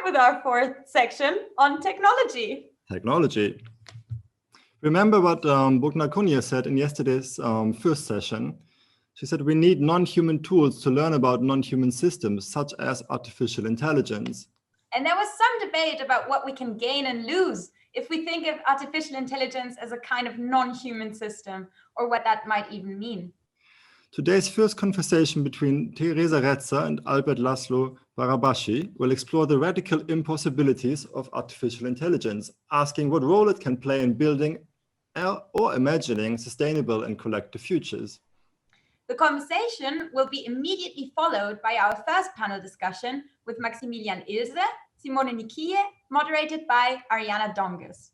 with our fourth section on technology. Technology. Remember what Bogna Konya said in yesterday's first session? She said we need non-human tools to learn about non-human systems, such as artificial intelligence. And there was some debate about what we can gain and lose if we think of artificial intelligence as a kind of non-human system, or what that might even mean. Today's first conversation between Teresa Rezza and Albert Laszlo Barabashi will explore the radical impossibilities of artificial intelligence, asking what role it can play in building or imagining sustainable and collective futures. The conversation will be immediately followed by our first panel discussion with Maximilian Ilse, Simone Nikie, moderated by Ariana Donges.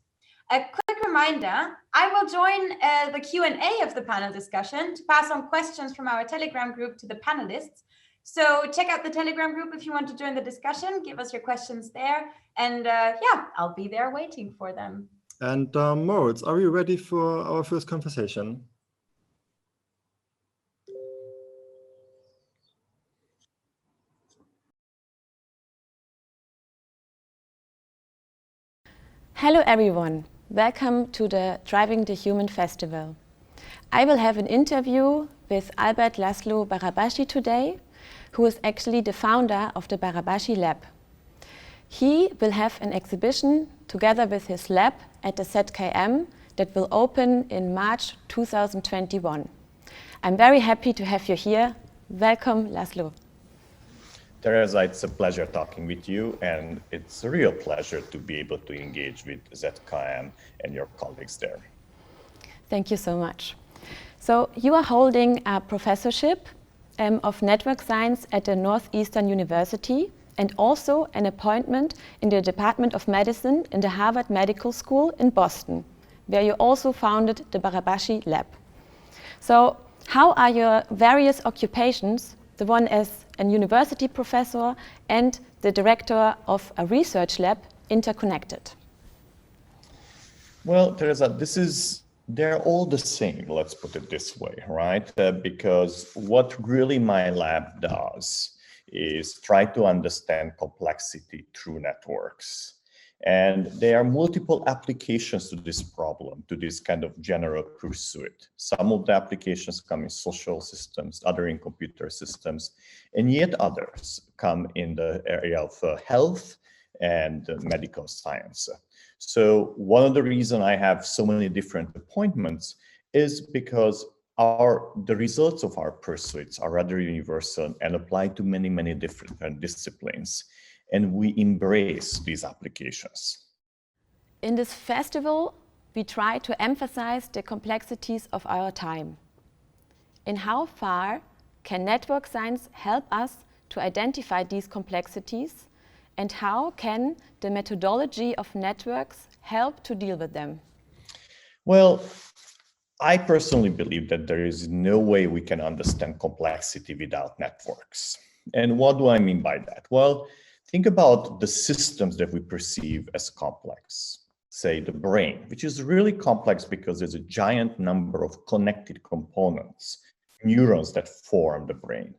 A quick reminder, I will join the Q&A of the panel discussion to pass on questions from our Telegram group to the panelists. So check out the Telegram group if you want to join the discussion, give us your questions there, and yeah, I'll be there waiting for them. And Moritz, are you ready for our first conversation? Hello everyone, welcome to the Driving the Human Festival. I will have an interview with Albert Laszlo Barabashi today, who is actually the founder of the Barabashi Lab. He will have an exhibition together with his lab at the ZKM that will open in March 2021. I'm very happy to have you here. Welcome, Laszlo. Teresa, it's a pleasure talking with you, and it's a real pleasure to be able to engage with ZKM and your colleagues there. Thank you so much. So you are holding a professorship of network science at the Northeastern University and also an appointment in the Department of Medicine in the Harvard Medical School in Boston, where you also founded the Barabashi Lab. So how are your various occupations, the one as a university professor and the director of a research lab, interconnected? Well, Teresa, they're all the same, let's put it this way, right? Because what really my lab does is try to understand complexity through networks. And there are multiple applications to this problem, to this kind of general pursuit. Some of the applications come in social systems, other in computer systems, and yet others come in the area of health and medical science. So one of the reasons I have so many different appointments is because the results of our pursuits are rather universal and apply to many, many different disciplines. And we embrace these applications. In this festival, we try to emphasize the complexities of our time. In how far can network science help us to identify these complexities, and how can the methodology of networks help to deal with them? Well, I personally believe that there is no way we can understand complexity without networks. And what do I mean by that? Well, think about the systems that we perceive as complex. Say the brain, which is really complex because there's a giant number of connected components, neurons that form the brain,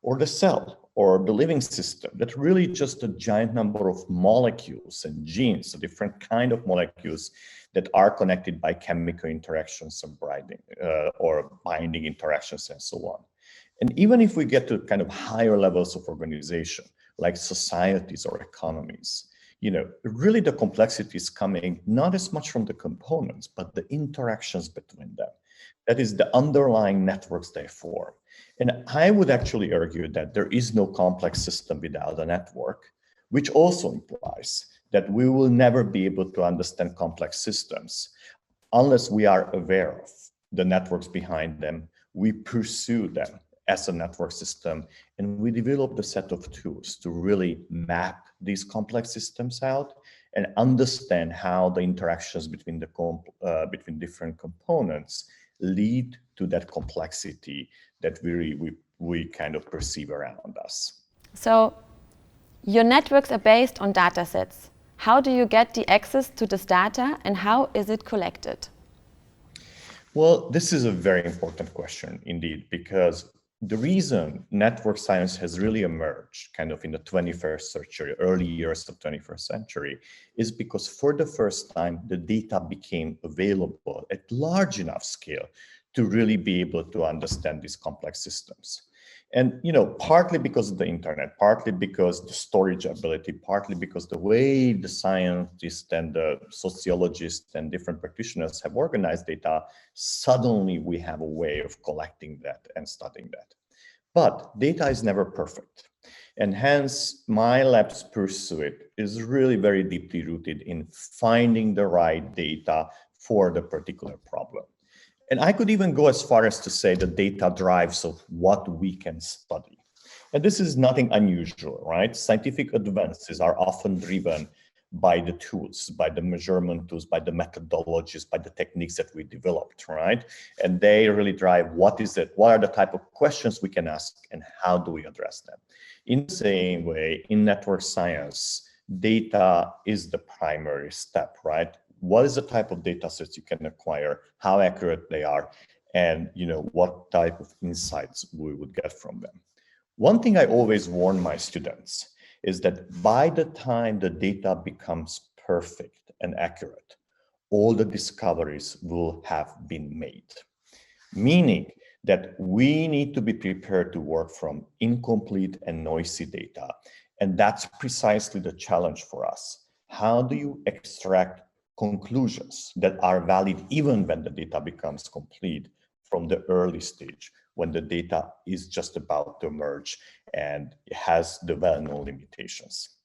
or the cell, or the living system, that's really just a giant number of molecules and genes, a different kind of molecules that are connected by chemical interactions or binding interactions and so on. And even if we get to kind of higher levels of organization, like societies or economies, really the complexity is coming not as much from the components, but the interactions between them. That is the underlying networks they form. And I would actually argue that there is no complex system without a network, which also implies that we will never be able to understand complex systems unless we are aware of the networks behind them. We pursue them as a network system, and we develop a set of tools to really map these complex systems out and understand how the interactions between between different components lead to that complexity that we kind of perceive around us. So your networks are based on data sets. How do you get the access to this data, and how is it collected? Well, this is a very important question indeed, because the reason network science has really emerged kind of in the 21st century, early years of 21st century, is because for the first time, the data became available at large enough scale to really be able to understand these complex systems. And, partly because of the internet, partly because the storage ability, partly because the way the scientists and the sociologists and different practitioners have organized data, suddenly we have a way of collecting that and studying that. But data is never perfect. And hence, my lab's pursuit is really very deeply rooted in finding the right data for the particular problem. And I could even go as far as to say the data drives of what we can study. And this is nothing unusual, right? Scientific advances are often driven by the tools, by the measurement tools, by the methodologies, by the techniques that we developed, right? And they really drive what is it, what are the type of questions we can ask, and how do we address them? In the same way, in network science, data is the primary step, right? What is the type of data sets you can acquire, how accurate they are, and what type of insights we would get from them. One thing I always warn my students is that by the time the data becomes perfect and accurate, all the discoveries will have been made. Meaning that we need to be prepared to work from incomplete and noisy data. And that's precisely the challenge for us. How do you extract conclusions that are valid even when the data becomes complete from the early stage, when the data is just about to emerge and it has the well-known limitations?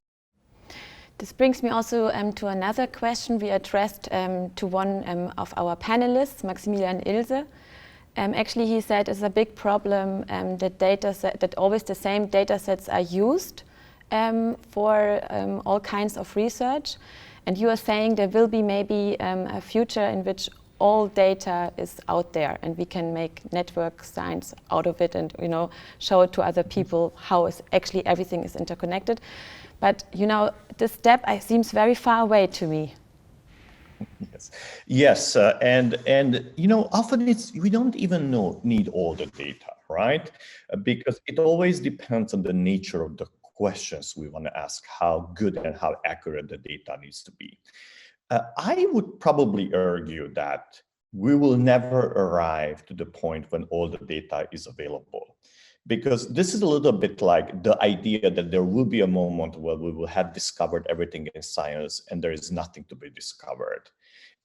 This brings me also to another question we addressed to one of our panelists, Maximilian Ilse. Actually, he said it's a big problem that always the same data sets are used for all kinds of research. And you are saying there will be maybe a future in which all data is out there and we can make network science out of it and show it to other people how actually everything is interconnected. But this step seems very far away to me. Yes, and often we don't even need all the data, right? Because it always depends on the nature of the questions we want to ask, how good and how accurate the data needs to be. I would probably argue that we will never arrive to the point when all the data is available, because this is a little bit like the idea that there will be a moment where we will have discovered everything in science and there is nothing to be discovered.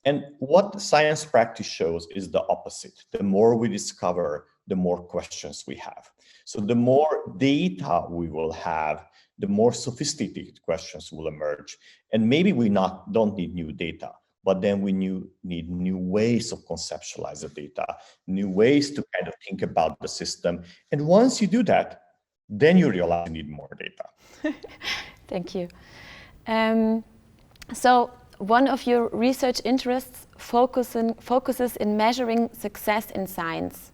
And what science practice shows is the opposite. The more we discover, the more questions we have. So the more data we will have, the more sophisticated questions will emerge. And maybe we don't need new data, but then we need new ways of conceptualize the data, new ways to kind of think about the system. And once you do that, then you realize you need more data. Thank you. So one of your research interests focuses in measuring success in science.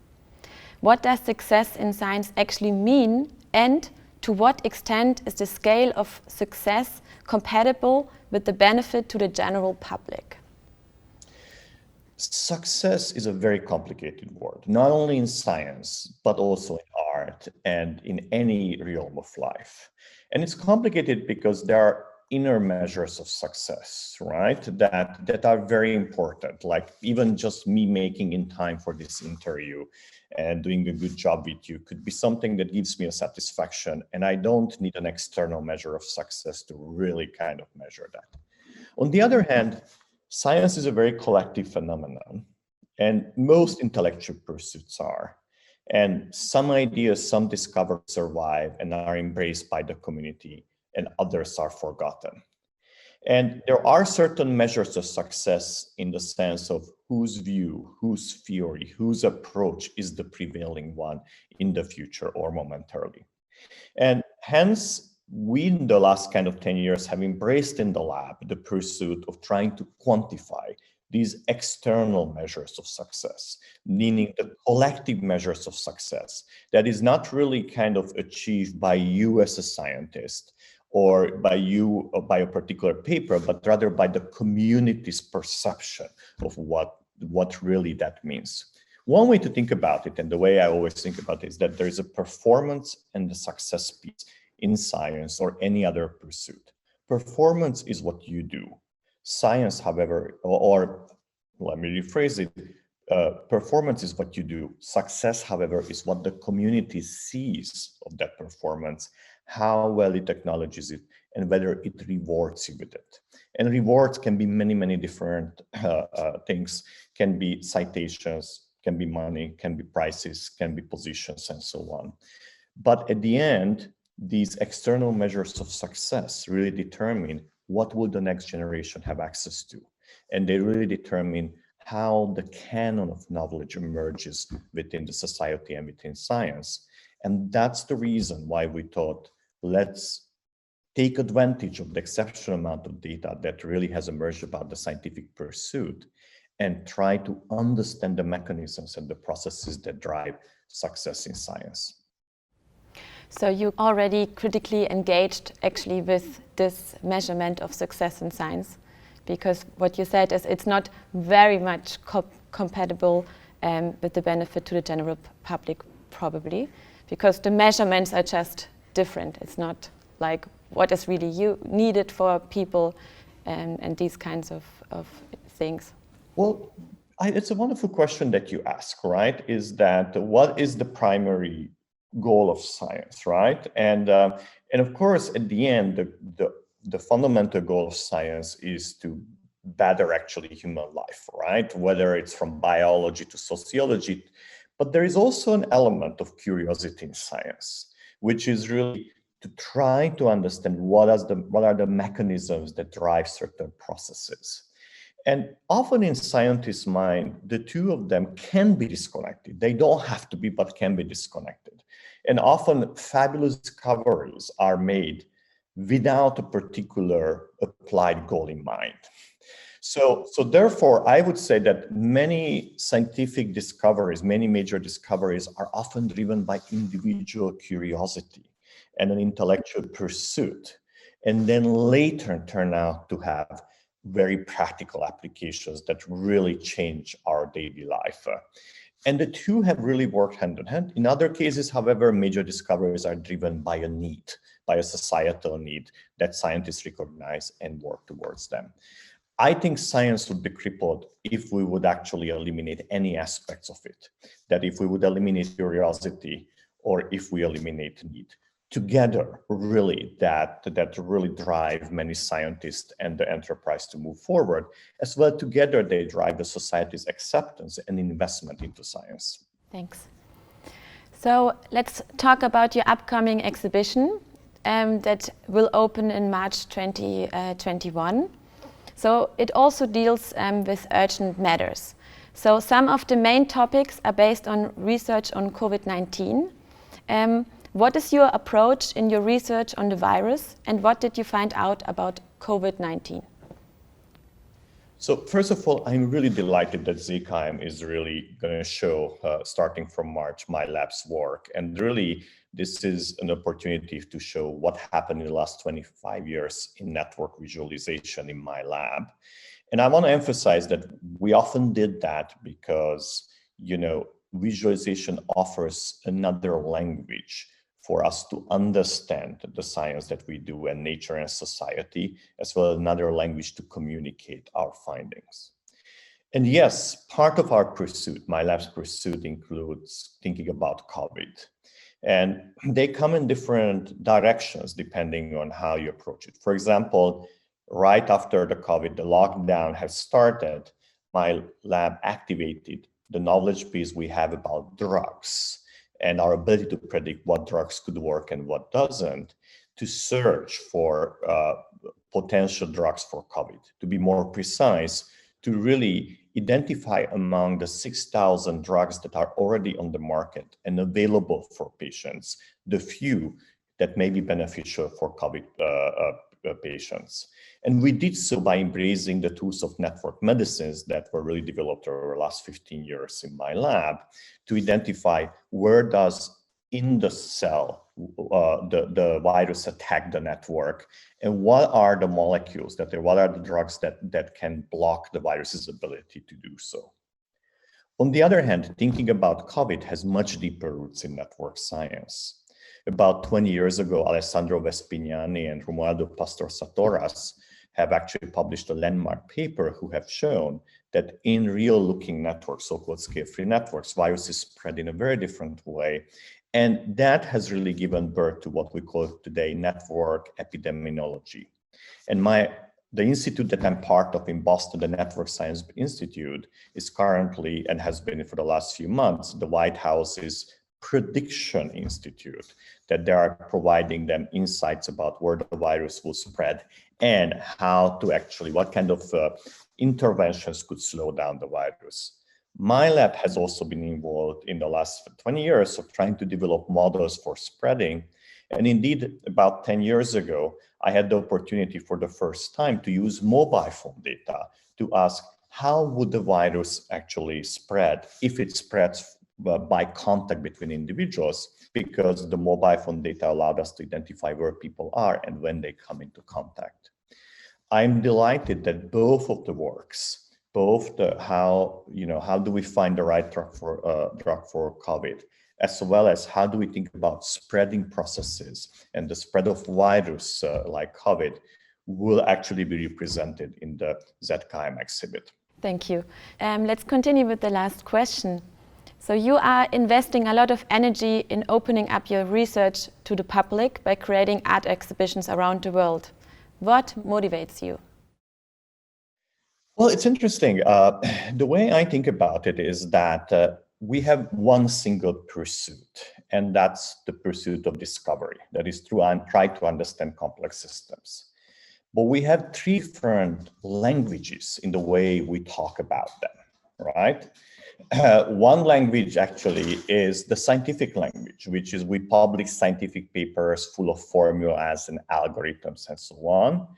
What does success in science actually mean, and to what extent is the scale of success compatible with the benefit to the general public? Success is a very complicated word, not only in science, but also in art and in any realm of life. And it's complicated because there are inner measures of success, right? That are very important, like even just me making in time for this interview and doing a good job with you could be something that gives me a satisfaction. And I don't need an external measure of success to really kind of measure that. On the other hand, science is a very collective phenomenon, and most intellectual pursuits are. And some ideas, some discovered, survive and are embraced by the community, and others are forgotten. And there are certain measures of success in the sense of whose view, whose theory, whose approach is the prevailing one in the future or momentarily. And hence, we in the last kind of 10 years have embraced in the lab the pursuit of trying to quantify these external measures of success, meaning the collective measures of success that is not really kind of achieved by you as a scientist or by you or by a particular paper, but rather by the community's perception of what really that means. One way to think about it, and the way I always think about it, is that there is a performance and a success piece in science or any other pursuit. Performance is what you do. Science, however, or let me rephrase it, performance is what you do. Success, however, is what the community sees of that performance, how well it acknowledges it, and whether it rewards you with it. And rewards can be many, many different things, can be citations, can be money, can be prices, can be positions, and so on. But at the end, these external measures of success really determine what will the next generation have access to. And they really determine how the canon of knowledge emerges within the society and within science. And that's the reason why we thought, let's take advantage of the exceptional amount of data that really has emerged about the scientific pursuit and try to understand the mechanisms and the processes that drive success in science. So you already critically engaged actually with this measurement of success in science, because what you said is it's not very much compatible with the benefit to the general public, probably, because the measurements are just different. It's not like what is really needed for people and these kinds of things. Well, it's a wonderful question that you ask, right? Is that what is the primary goal of science, right? And of course, at the end, the fundamental goal of science is to better actually human life, right? Whether it's from biology to sociology, but there is also an element of curiosity in science, which is really to try to understand what are the mechanisms that drive certain processes. And often in scientists' mind, the two of them can be disconnected. They don't have to be, but can be disconnected. And often fabulous discoveries are made without a particular applied goal in mind. So therefore, I would say that many scientific discoveries, many major discoveries are often driven by individual curiosity and an intellectual pursuit, and then later turn out to have very practical applications that really change our daily life. And the two have really worked hand in hand. In other cases, however, major discoveries are driven by a need, by a societal need that scientists recognize and work towards them. I think science would be crippled if we would actually eliminate any aspects of it. That if we would eliminate curiosity or if we eliminate need. Together, really, that really drive many scientists and the enterprise to move forward. As well, together, they drive the society's acceptance and investment into science. Thanks. So let's talk about your upcoming exhibition that will open in March 2021. So it also deals with urgent matters. So some of the main topics are based on research on COVID-19. What is your approach in your research on the virus, and what did you find out about COVID-19? So first of all, I'm really delighted that ZKM is really going to show, starting from March, my lab's work. And really, this is an opportunity to show what happened in the last 25 years in network visualization in my lab. And I want to emphasize that we often did that because, visualization offers another language for us to understand the science that we do and nature and society, as well as another language to communicate our findings. And yes, part of our pursuit, my lab's pursuit, includes thinking about COVID. And they come in different directions depending on how you approach it. For example, right after the COVID, the lockdown has started, my lab activated the knowledge base we have about drugs and our ability to predict what drugs could work and what doesn't, to search for potential drugs for COVID. To be more precise, to really identify among the 6,000 drugs that are already on the market and available for patients, the few that may be beneficial for COVID patients. And we did so by embracing the tools of network medicines that were really developed over the last 15 years in my lab to identify where does in the cell the virus attack the network, and what are the molecules what are the drugs that can block the virus's ability to do so. On the other hand, thinking about COVID has much deeper roots in network science. About 20 years ago, Alessandro Vespignani and Romualdo Pastor-Satoras have actually published a landmark paper who have shown that in real-looking networks, so-called scale-free networks, viruses spread in a very different way. And that has really given birth to what we call today network epidemiology. And the institute that I'm part of in Boston, the Network Science Institute, is currently, and has been for the last few months, the White House's Prediction Institute, that they are providing them insights about where the virus will spread and how to actually, what kind of interventions could slow down the virus. My lab has also been involved in the last 20 years of trying to develop models for spreading. And indeed, about 10 years ago, I had the opportunity for the first time to use mobile phone data to ask how would the virus actually spread if it spreads by contact between individuals, because the mobile phone data allowed us to identify where people are and when they come into contact. I'm delighted that both of the works, both the how do we find the right drug for COVID, as well as how do we think about spreading processes and the spread of virus like COVID, will actually be represented in the ZKM exhibit. Thank you. Let's continue with the last question. So you are investing a lot of energy in opening up your research to the public by creating art exhibitions around the world. What motivates you? Well, it's interesting. The way I think about it is that we have one single pursuit, and that's the pursuit of discovery. That is true, and try to understand complex systems. But we have three different languages in the way we talk about them, right? One language actually is the scientific language, which is we publish scientific papers full of formulas and algorithms and so on.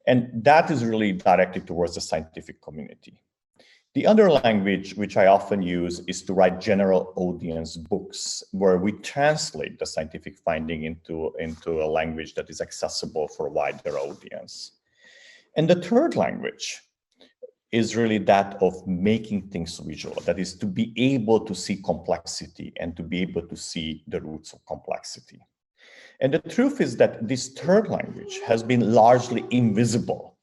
And that is really directed towards the scientific community. The other language, which I often use, is to write general audience books, where we translate the scientific finding into a language that is accessible for a wider audience. And the third language is really that of making things visual. That is to be able to see complexity and to be able to see the roots of complexity. And the truth is that this third language has been largely invisible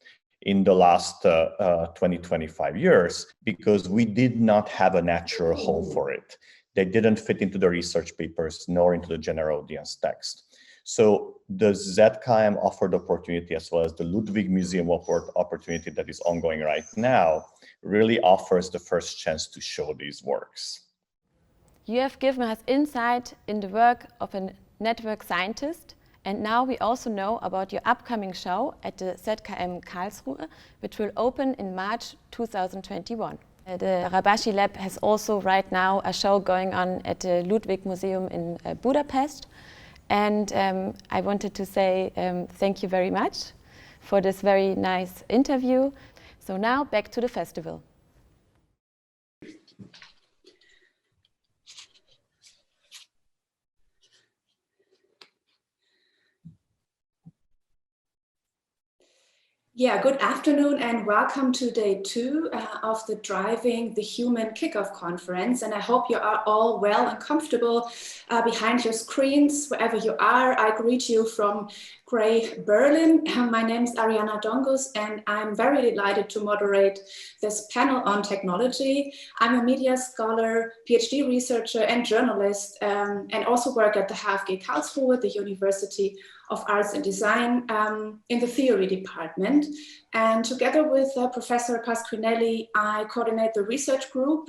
in the last 20-25 years because we did not have a natural home for it. They didn't fit into the research papers nor into the general audience text. So the ZKM offered opportunity, as well as the Ludwig Museum offered opportunity that is ongoing right now, really offers the first chance to show these works. You have given us insight in the work of a network scientist, and now we also know about your upcoming show at the ZKM Karlsruhe, which will open in March 2021. The Rabashi Lab has also right now a show going on at the Ludwig Museum in Budapest. And I wanted to say thank you very much for this very nice interview. So now back to the festival. Yeah, good afternoon and welcome to day 2 of the Driving the Human Kickoff Conference. And I hope you are all well and comfortable behind your screens, wherever you are. I greet you from Grey Berlin. My name is Ariana Dongos and I'm very delighted to moderate this panel on technology. I'm a media scholar, PhD researcher and journalist, and also work at the HFG Karlsruhe, the University of Arts and Design, in the theory department. And together with Professor Pasquinelli, I coordinate the research group,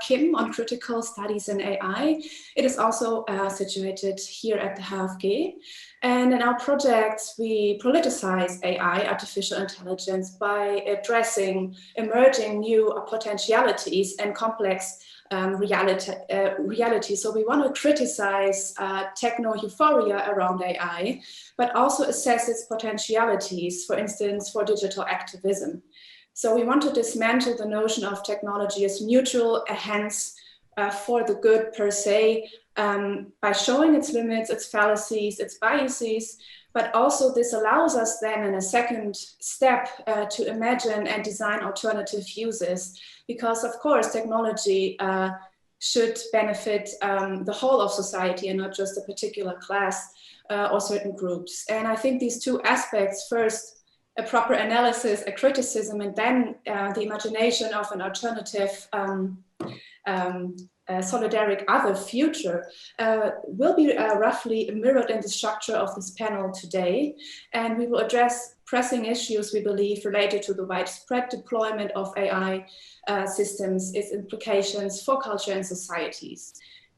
KIM, on critical studies in AI. It is also situated here at the HFG. And in our projects, we politicize AI, artificial intelligence, by addressing emerging new potentialities and complex reality. So we want to criticize techno-euphoria around AI, but also assess its potentialities, for instance, for digital activism. So we want to dismantle the notion of technology as neutral, hence for the good per se, by showing its limits, its fallacies, its biases, But also this allows us then in a second step to imagine and design alternative uses, because of course technology should benefit the whole of society and not just a particular class or certain groups. And I think these two aspects, first a proper analysis, a criticism, and then the imagination of an alternative solidaric other future will be roughly mirrored in the structure of this panel today. And we will address pressing issues, we believe, related to the widespread deployment of AI systems, its implications for culture and societies.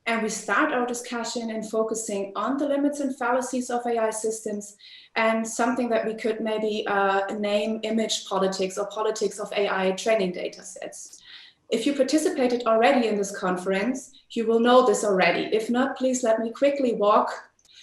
And we start our discussion in focusing on the limits and fallacies of AI systems, and something that we could maybe name image politics or politics of AI training data sets. If you participated already in this conference, you will know this already. If not, please let me quickly walk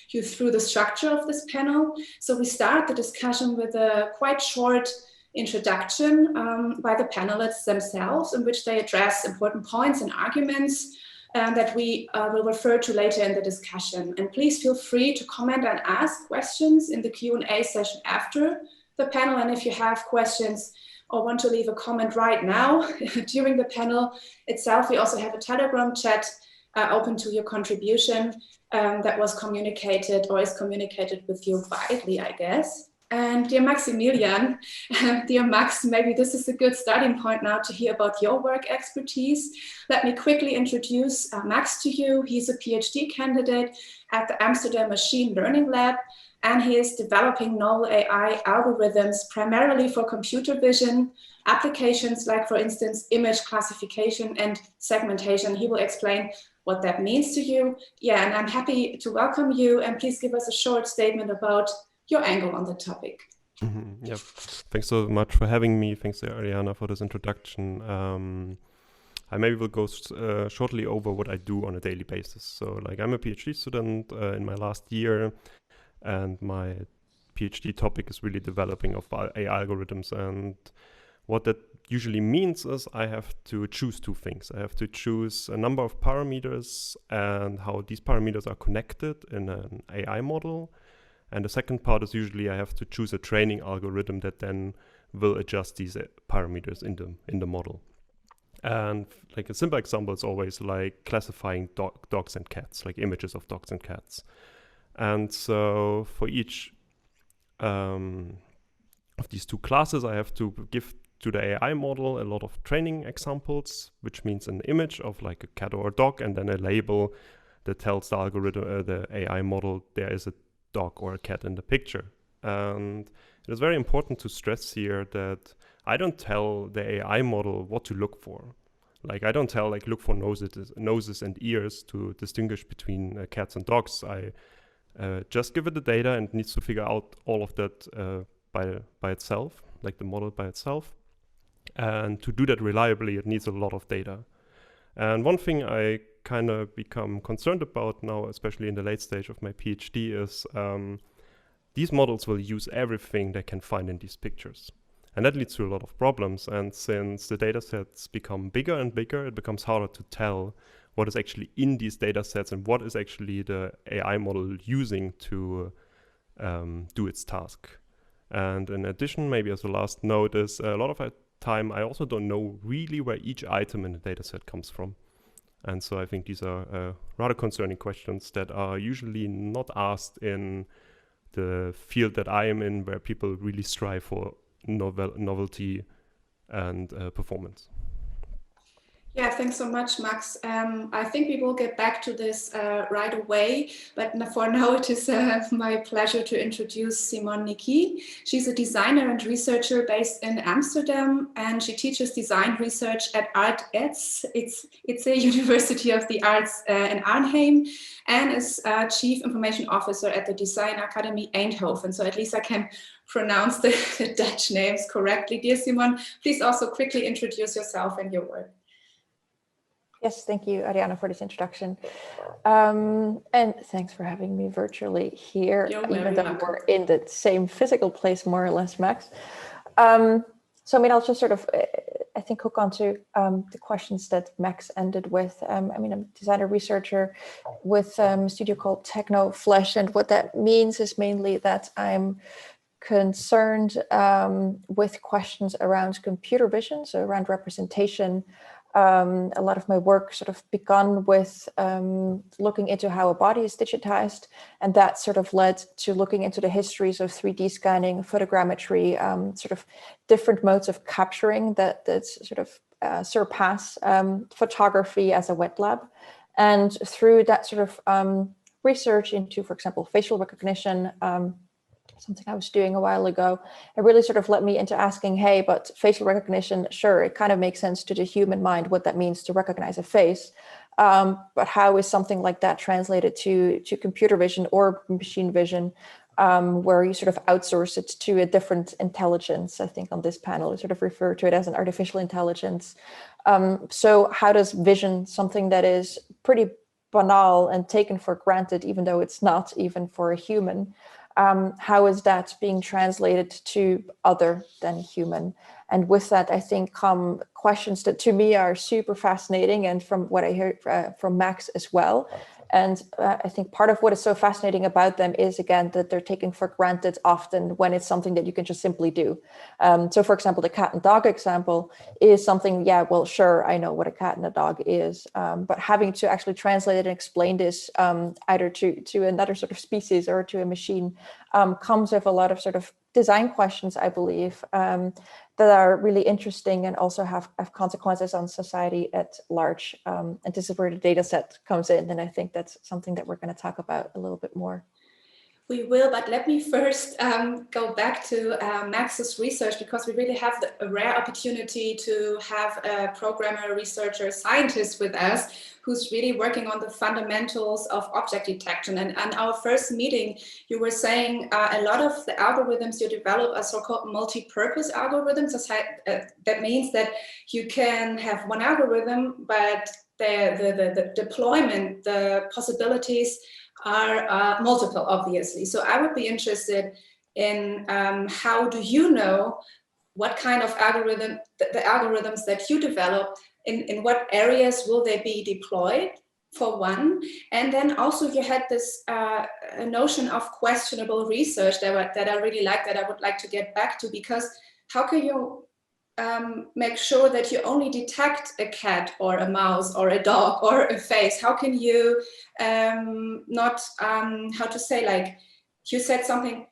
you through the structure of this panel. So we start the discussion with a quite short introduction by the panelists themselves, in which they address important points and arguments that we will refer to later in the discussion. And please feel free to comment and ask questions in the Q&A session after the panel. And if you have questions or want to leave a comment right now during the panel itself, we also have a Telegram chat open to your contribution that was communicated or is communicated with you widely, I guess. And dear Maximilian, dear Max, maybe this is a good starting point now to hear about your work expertise. Let me quickly introduce Max to you. He's a PhD candidate at the Amsterdam Machine Learning Lab, and he is developing novel AI algorithms primarily for computer vision applications, like, for instance, image classification and segmentation. He will explain what that means to you. Yeah, and I'm happy to welcome you, and please give us a short statement about your angle on the topic. Yeah, thanks so much for having me. Thanks, Ariana, for this introduction. I maybe will go shortly over what I do on a daily basis. So, like, I'm a PhD student in my last year, and my PhD topic is really developing of AI algorithms. And what that usually means is I have to choose two things. I have to choose a number of parameters and how these parameters are connected in an AI model. And the second part is usually I have to choose a training algorithm that then will adjust these parameters in the model. And like a simple example is always like classifying dogs and cats, like images of dogs and cats. And so for each of these two classes, I have to give to the AI model a lot of training examples, which means an image of like a cat or a dog, and then a label that tells the algorithm, the AI model, there is a dog or a cat in the picture. And it is very important to stress here that I don't tell the AI model what to look for. Like, I don't tell, like, look for noses and ears to distinguish between cats and dogs. I just give it the data, and it needs to figure out all of that by itself, like the model by itself. And to do that reliably, it needs a lot of data. And one thing I kind of become concerned about now, especially in the late stage of my PhD, is these models will use everything they can find in these pictures. And that leads to a lot of problems. And since the data sets become bigger and bigger, it becomes harder to tell what is actually in these data sets and what is actually the AI model using to do its task. And in addition, maybe as a last note, is a lot of time I also don't know really where each item in the data set comes from. And so I think these are rather concerning questions that are usually not asked in the field that I am in, where people really strive for novelty and performance. Yeah, thanks so much, Max. I think we will get back to this right away, but for now it is my pleasure to introduce Simone Niki. She's a designer and researcher based in Amsterdam, and she teaches design research at ArtEZ. It's a University of the Arts in Arnhem, and is Chief Information Officer at the Design Academy Eindhoven. So at least I can pronounce the Dutch names correctly. Dear Simone, please also quickly introduce yourself and your work. Yes, thank you, Ariana, for this introduction. And thanks for having me virtually here, even though we're in the same physical place, more or less, Max. So, I mean, I'll just sort of I think, hook onto the questions that Max ended with. I mean, I'm a designer researcher with a studio called Technoflesh, and what that means is mainly that I'm concerned with questions around computer vision, so around representation. A lot of my work sort of begun with looking into how a body is digitized, and that sort of led to looking into the histories of 3D scanning, photogrammetry, sort of different modes of capturing that sort of surpass photography as a wet lab. And through that sort of research into, for example, facial recognition, something I was doing a while ago, it really sort of led me into asking, hey, but facial recognition, sure, it kind of makes sense to the human mind, what that means to recognize a face. But how is something like that translated to computer vision or machine vision, where you sort of outsource it to a different intelligence? I think on this panel, we sort of refer to it as an artificial intelligence. So how does vision, something that is pretty banal and taken for granted, even though it's not even for a human, how is that being translated to other than human? And with that, I think come questions that to me are super fascinating, and from what I heard from Max as well. And I think part of what is so fascinating about them is, again, that they're taken for granted often when it's something that you can just simply do. So for example, the cat and dog example is something, yeah, well, sure, I know what a cat and a dog is, but having to actually translate it and explain this either to another sort of species or to a machine comes with a lot of sort of design questions, I believe, that are really interesting and also have consequences on society at large. And this is where the data set comes in. And I think that's something that we're going to talk about a little bit more. We will, but let me first go back to Max's research, because we really have a rare opportunity to have a programmer, researcher, scientist with us who's really working on the fundamentals of object detection. And our first meeting, you were saying a lot of the algorithms you develop are so-called multi-purpose algorithms. That means that you can have one algorithm, but the deployment, the possibilities are multiple, obviously. So I would be interested in how do you know what kind of algorithm, the algorithms that you develop, in what areas will they be deployed, for one? And then also you had this notion of questionable research that I really like, that I would like to get back to, because how can you make sure that you only detect a cat or a mouse or a dog or a face? How can you not, how to say, like you said something,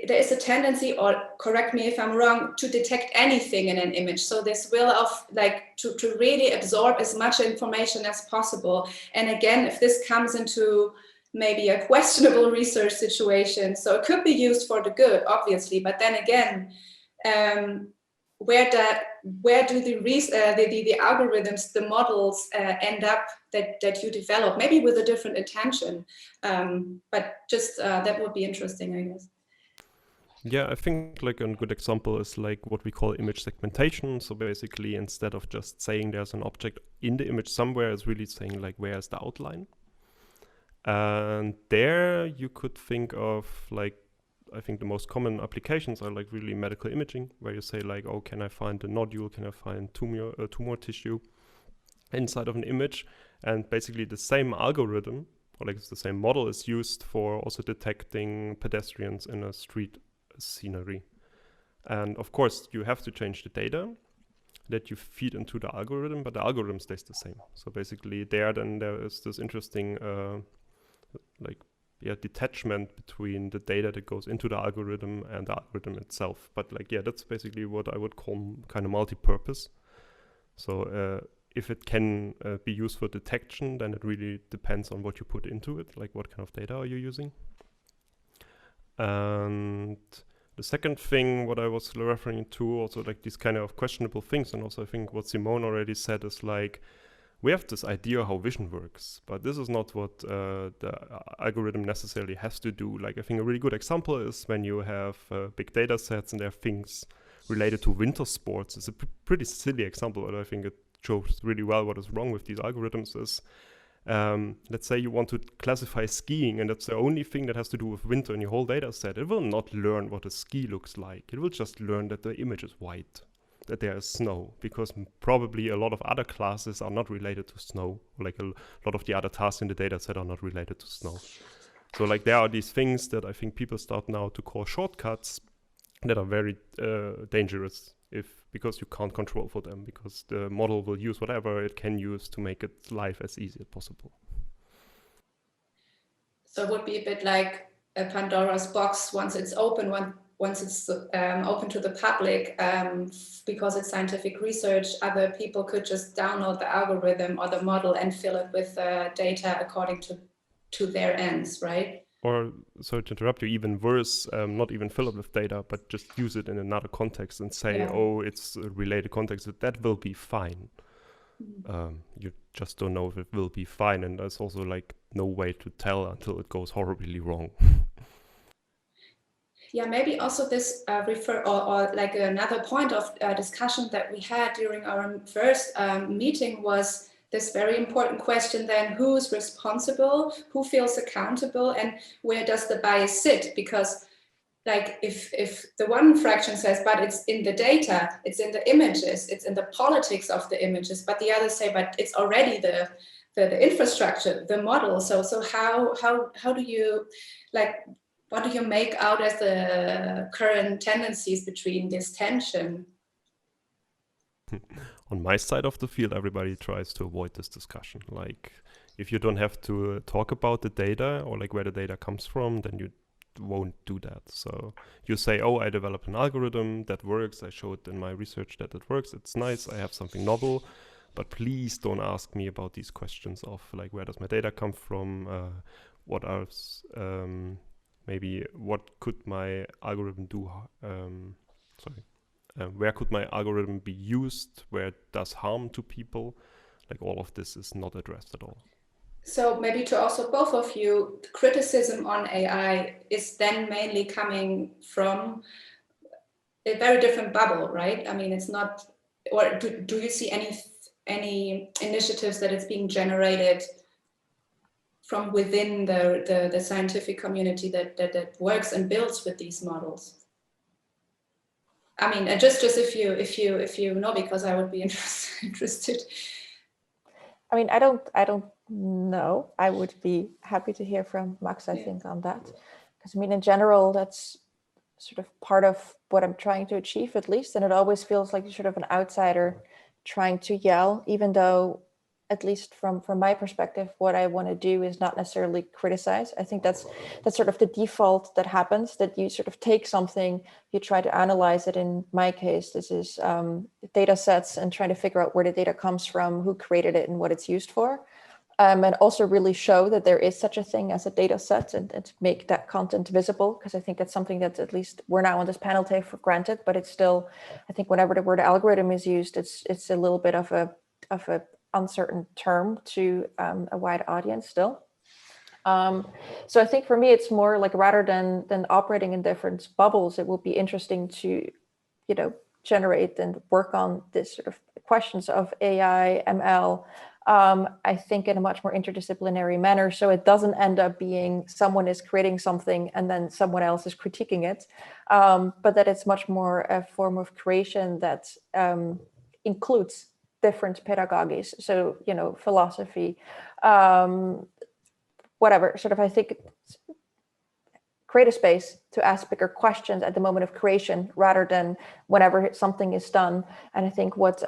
there is a tendency, or correct me if I'm wrong, to detect anything in an image. So this will of like to really absorb as much information as possible. And again, if this comes into maybe a questionable research situation, so it could be used for the good, obviously, but then again, where do the algorithms, the models end up that you develop, maybe with a different intention, but just that would be interesting, I guess. Yeah, I think like a good example is like what we call image segmentation. So basically, instead of just saying there's an object in the image somewhere, it's really saying like, where's the outline? And there you could think of like, I think the most common applications are like really medical imaging, where you say like, oh, can I find a nodule? Can I find tumor tissue inside of an image? And basically the same algorithm, or like the same model, is used for also detecting pedestrians in a street scenery. And of course, you have to change the data that you feed into the algorithm, but the algorithm stays the same. So basically there is this interesting detachment between the data that goes into the algorithm and the algorithm itself. But like, yeah, that's basically what I would call kind of multi-purpose. So if it can be used for detection, then it really depends on what you put into it, like what kind of data are you using. And the second thing, what I was referring to, also like these kind of questionable things, and also I think what Simone already said is like, we have this idea how vision works, but this is not what the algorithm necessarily has to do. Like I think a really good example is when you have big data sets and there are things related to winter sports. It's a pretty silly example, but I think it shows really well what is wrong with these algorithms is, let's say you want to classify skiing, and that's the only thing that has to do with winter in your whole data set. It will not learn what a ski looks like. It will just learn that the image is white. that there is snow, because probably a lot of other classes are not related to snow, like a lot of the other tasks in the data set are not related to snow. So like there are these things that I think people start now to call shortcuts that are very dangerous because you can't control for them, because the model will use whatever it can use to make its life as easy as possible. So it would be a bit like a Pandora's box once it's open, once it's open to the public, because it's scientific research, other people could just download the algorithm or the model and fill it with data according to their ends, right? Or, sorry to interrupt you, even worse, not even fill it with data, but just use it in another context and say, oh, it's a related context, that will be fine. You just don't know if it will be fine, and there's also like no way to tell until it goes horribly wrong. Yeah, maybe also this or like another point of discussion that we had during our first meeting was this very important question then, who's responsible, who feels accountable, and where does the bias sit? Because like if the one fraction says, but it's in the data, it's in the images, it's in the politics of the images, but the others say, but it's already the infrastructure, the model. So how do you, like, what do you make out as the current tendencies between this tension? On my side of the field, everybody tries to avoid this discussion. Like, if you don't have to talk about the data or like where the data comes from, then you won't do that. So you say, oh, I developed an algorithm that works. I showed in my research that it works. It's nice. I have something novel. But please don't ask me about these questions of like, where does my data come from? What else? Maybe what could my algorithm do? Where could my algorithm be used? Where it does harm to people? Like all of this is not addressed at all. So maybe to also both of you, criticism on AI is then mainly coming from a very different bubble, right? I mean, it's not, or do you see any initiatives that it's being generated from within the scientific community that works and builds with these models? I mean, just if you know, because I would be interested. I mean, I don't know. I would be happy to hear from Max, I think, on that. Because I mean, in general, that's sort of part of what I'm trying to achieve, at least. And it always feels like sort of an outsider trying to yell, even though, at least from my perspective, what I want to do is not necessarily criticize. I think that's sort of the default that happens, that you sort of take something, you try to analyze it. In my case, this is data sets and trying to figure out where the data comes from, who created it and what it's used for. And also really show that there is such a thing as a data set and make that content visible, because I think that's something that at least we're now on this panel take for granted, but it's still, I think whenever the word algorithm is used, it's a little bit of a uncertain term to a wide audience still. So I think for me, it's more like, rather than operating in different bubbles, it will be interesting to, generate and work on this sort of questions of AI, ML, I think in a much more interdisciplinary manner. So it doesn't end up being someone is creating something and then someone else is critiquing it, but that it's much more a form of creation that includes different pedagogies. So, philosophy, whatever, sort of, I think, create a space to ask bigger questions at the moment of creation rather than whenever something is done. And I think what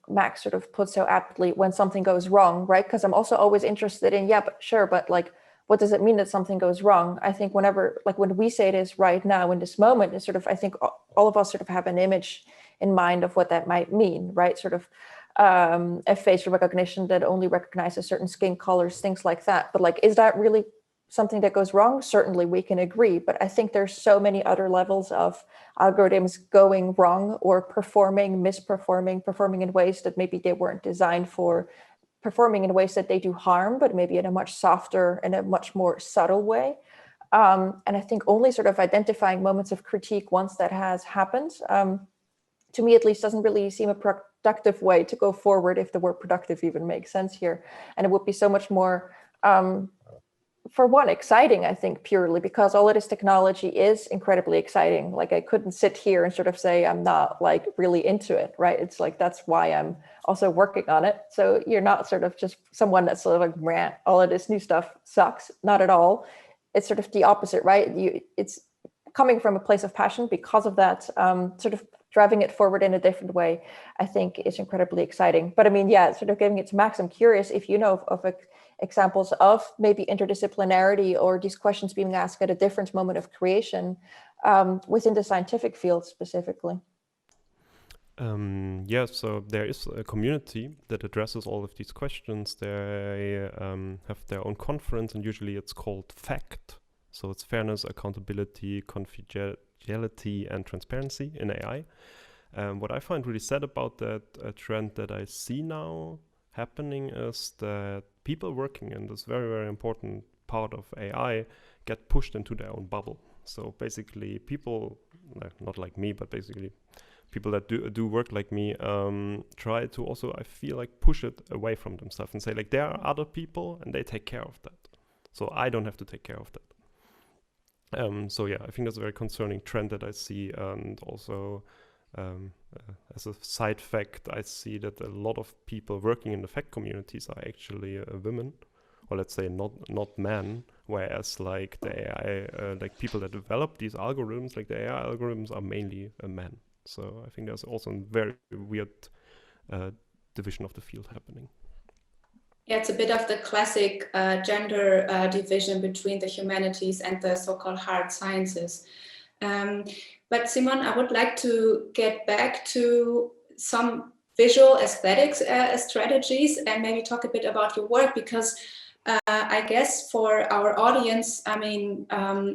Max sort of put so aptly, when something goes wrong, right? Because I'm also always interested in, but like, what does it mean that something goes wrong? I think whenever, like when we say it is right now in this moment, it's sort of, I think all of us sort of have an image in mind of what that might mean, right? Sort of a facial recognition that only recognizes certain skin colors, things like that. But like, is that really something that goes wrong? Certainly we can agree, but I think there's so many other levels of algorithms going wrong or misperforming, performing in ways that maybe they weren't designed for, performing in ways that they do harm, but maybe in a much softer and a much more subtle way. And I think only sort of identifying moments of critique once that has happened, to me at least, doesn't really seem a productive way to go forward, if the word productive even makes sense here. And it would be so much more for one, exciting, I think, purely because all of this technology is incredibly exciting. Like I couldn't sit here and sort of say I'm not like really into it, right? It's like, that's why I'm also working on it. So you're not sort of just someone that's sort of like, rant, all of this new stuff sucks. Not at all. It's sort of the opposite, right? It's coming from a place of passion. Because of that, sort of driving it forward in a different way, I think is incredibly exciting. But I mean, yeah, sort of giving it to Max, I'm curious if you know of examples of maybe interdisciplinarity or these questions being asked at a different moment of creation within the scientific field specifically. Yeah, so there is a community that addresses all of these questions. They have their own conference, and usually it's called FACT. So it's fairness, accountability, confidentiality, and transparency in AI. What I find really sad about that trend that I see now happening is that people working in this very, very important part of AI get pushed into their own bubble. So basically people, not like me, but basically people that do work like me try to also, I feel like, push it away from themselves and say like, there are other people and they take care of that. So I don't have to take care of that. So yeah, I think that's a very concerning trend that I see. And also as a side fact, I see that a lot of people working in the fact communities are actually women, or let's say not men, whereas like the AI, like people that develop these algorithms, like the AI algorithms, are mainly men. So I think there's also a very weird division of the field happening. Yeah, it's a bit of the classic gender division between the humanities and the so-called hard sciences. But Simon, I would like to get back to some visual aesthetics strategies and maybe talk a bit about your work, because I guess for our audience, I mean,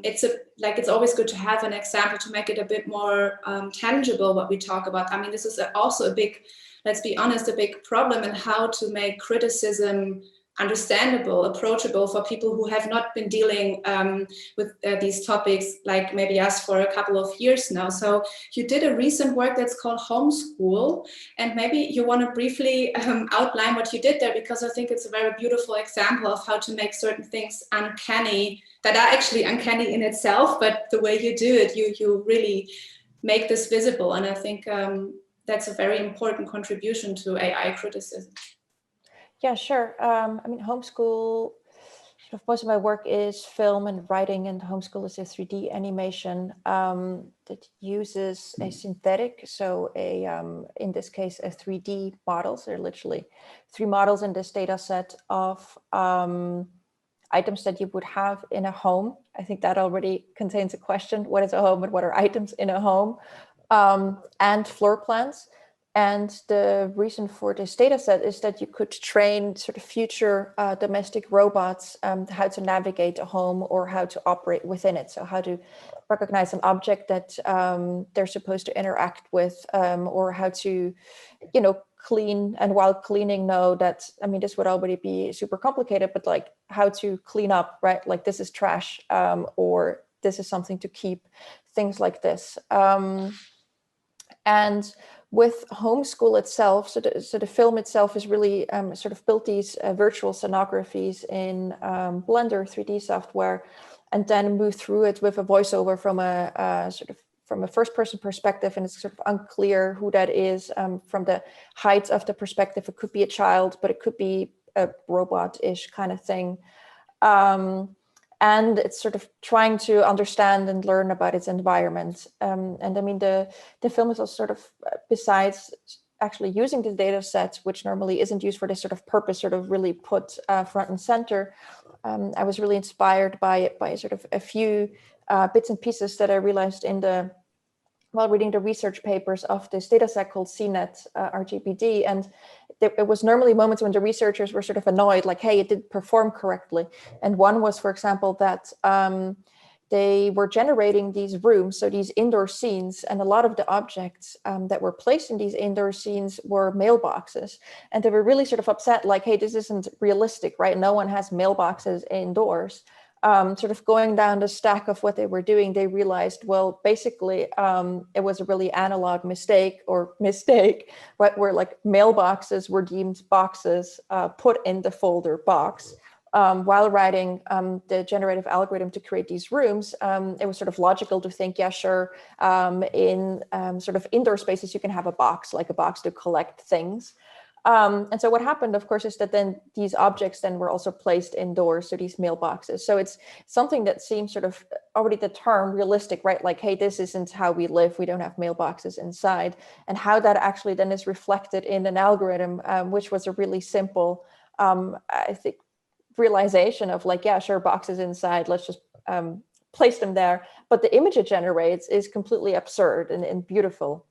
it's always good to have an example to make it a bit more tangible what we talk about. I mean, this is also a big, let's be honest, a big problem in how to make criticism understandable, approachable for people who have not been dealing with these topics like maybe us for a couple of years now. So you did a recent work that's called Homeschool, and maybe you want to briefly outline what you did there, because I think it's a very beautiful example of how to make certain things uncanny, that are actually uncanny in itself, but the way you do it, you really make this visible. And I think that's a very important contribution to AI criticism. Yeah, sure. I mean, Homeschool, most of my work is film and writing, and Homeschool is a 3D animation that uses a synthetic, so in this case, a 3D models. There are literally 3 models in this data set of items that you would have in a home. I think that already contains a question: what is a home and what are items in a home? And floor plans. And the reason for this data set is that you could train sort of future domestic robots how to navigate a home or how to operate within it. So how to recognize an object that they're supposed to interact with, or how to, clean, and while cleaning know that, I mean, this would already be super complicated, but like how to clean up, right? Like this is trash, or this is something to keep, things like this. And with Homeschool itself, so the film itself is really sort of built these virtual scenographies in Blender 3D software, and then move through it with a voiceover from a first-person perspective, and it's sort of unclear who that is from the height of the perspective. It could be a child, but it could be a robot-ish kind of thing. And it's sort of trying to understand and learn about its environment. And I mean, the film is also sort of, besides actually using the data set, which normally isn't used for this sort of purpose, sort of really put front and center, I was really inspired by sort of a few bits and pieces that I realized while reading the research papers of this data set called CNET RGPD. And it was normally moments when the researchers were sort of annoyed, like, hey, it didn't perform correctly. And one was, for example, that they were generating these rooms, so these indoor scenes, and a lot of the objects that were placed in these indoor scenes were mailboxes. And they were really sort of upset, like, hey, this isn't realistic, right? No one has mailboxes indoors. Sort of going down the stack of what they were doing, they realized, well, basically, it was a really analog mistake, right, where like mailboxes were deemed boxes put in the folder box. while writing the generative algorithm to create these rooms, it was sort of logical to think, yeah, sure, in sort of indoor spaces, you can have a box, like a box to collect things. And so what happened, of course, is that then these objects then were also placed indoors, so these mailboxes. So it's something that seems sort of already the term realistic, right? Like, hey, this isn't how we live. We don't have mailboxes inside. And how that actually then is reflected in an algorithm, which was a really simple, I think, realization of like, yeah, sure, boxes inside, let's just place them there. But the image it generates is completely absurd and beautiful.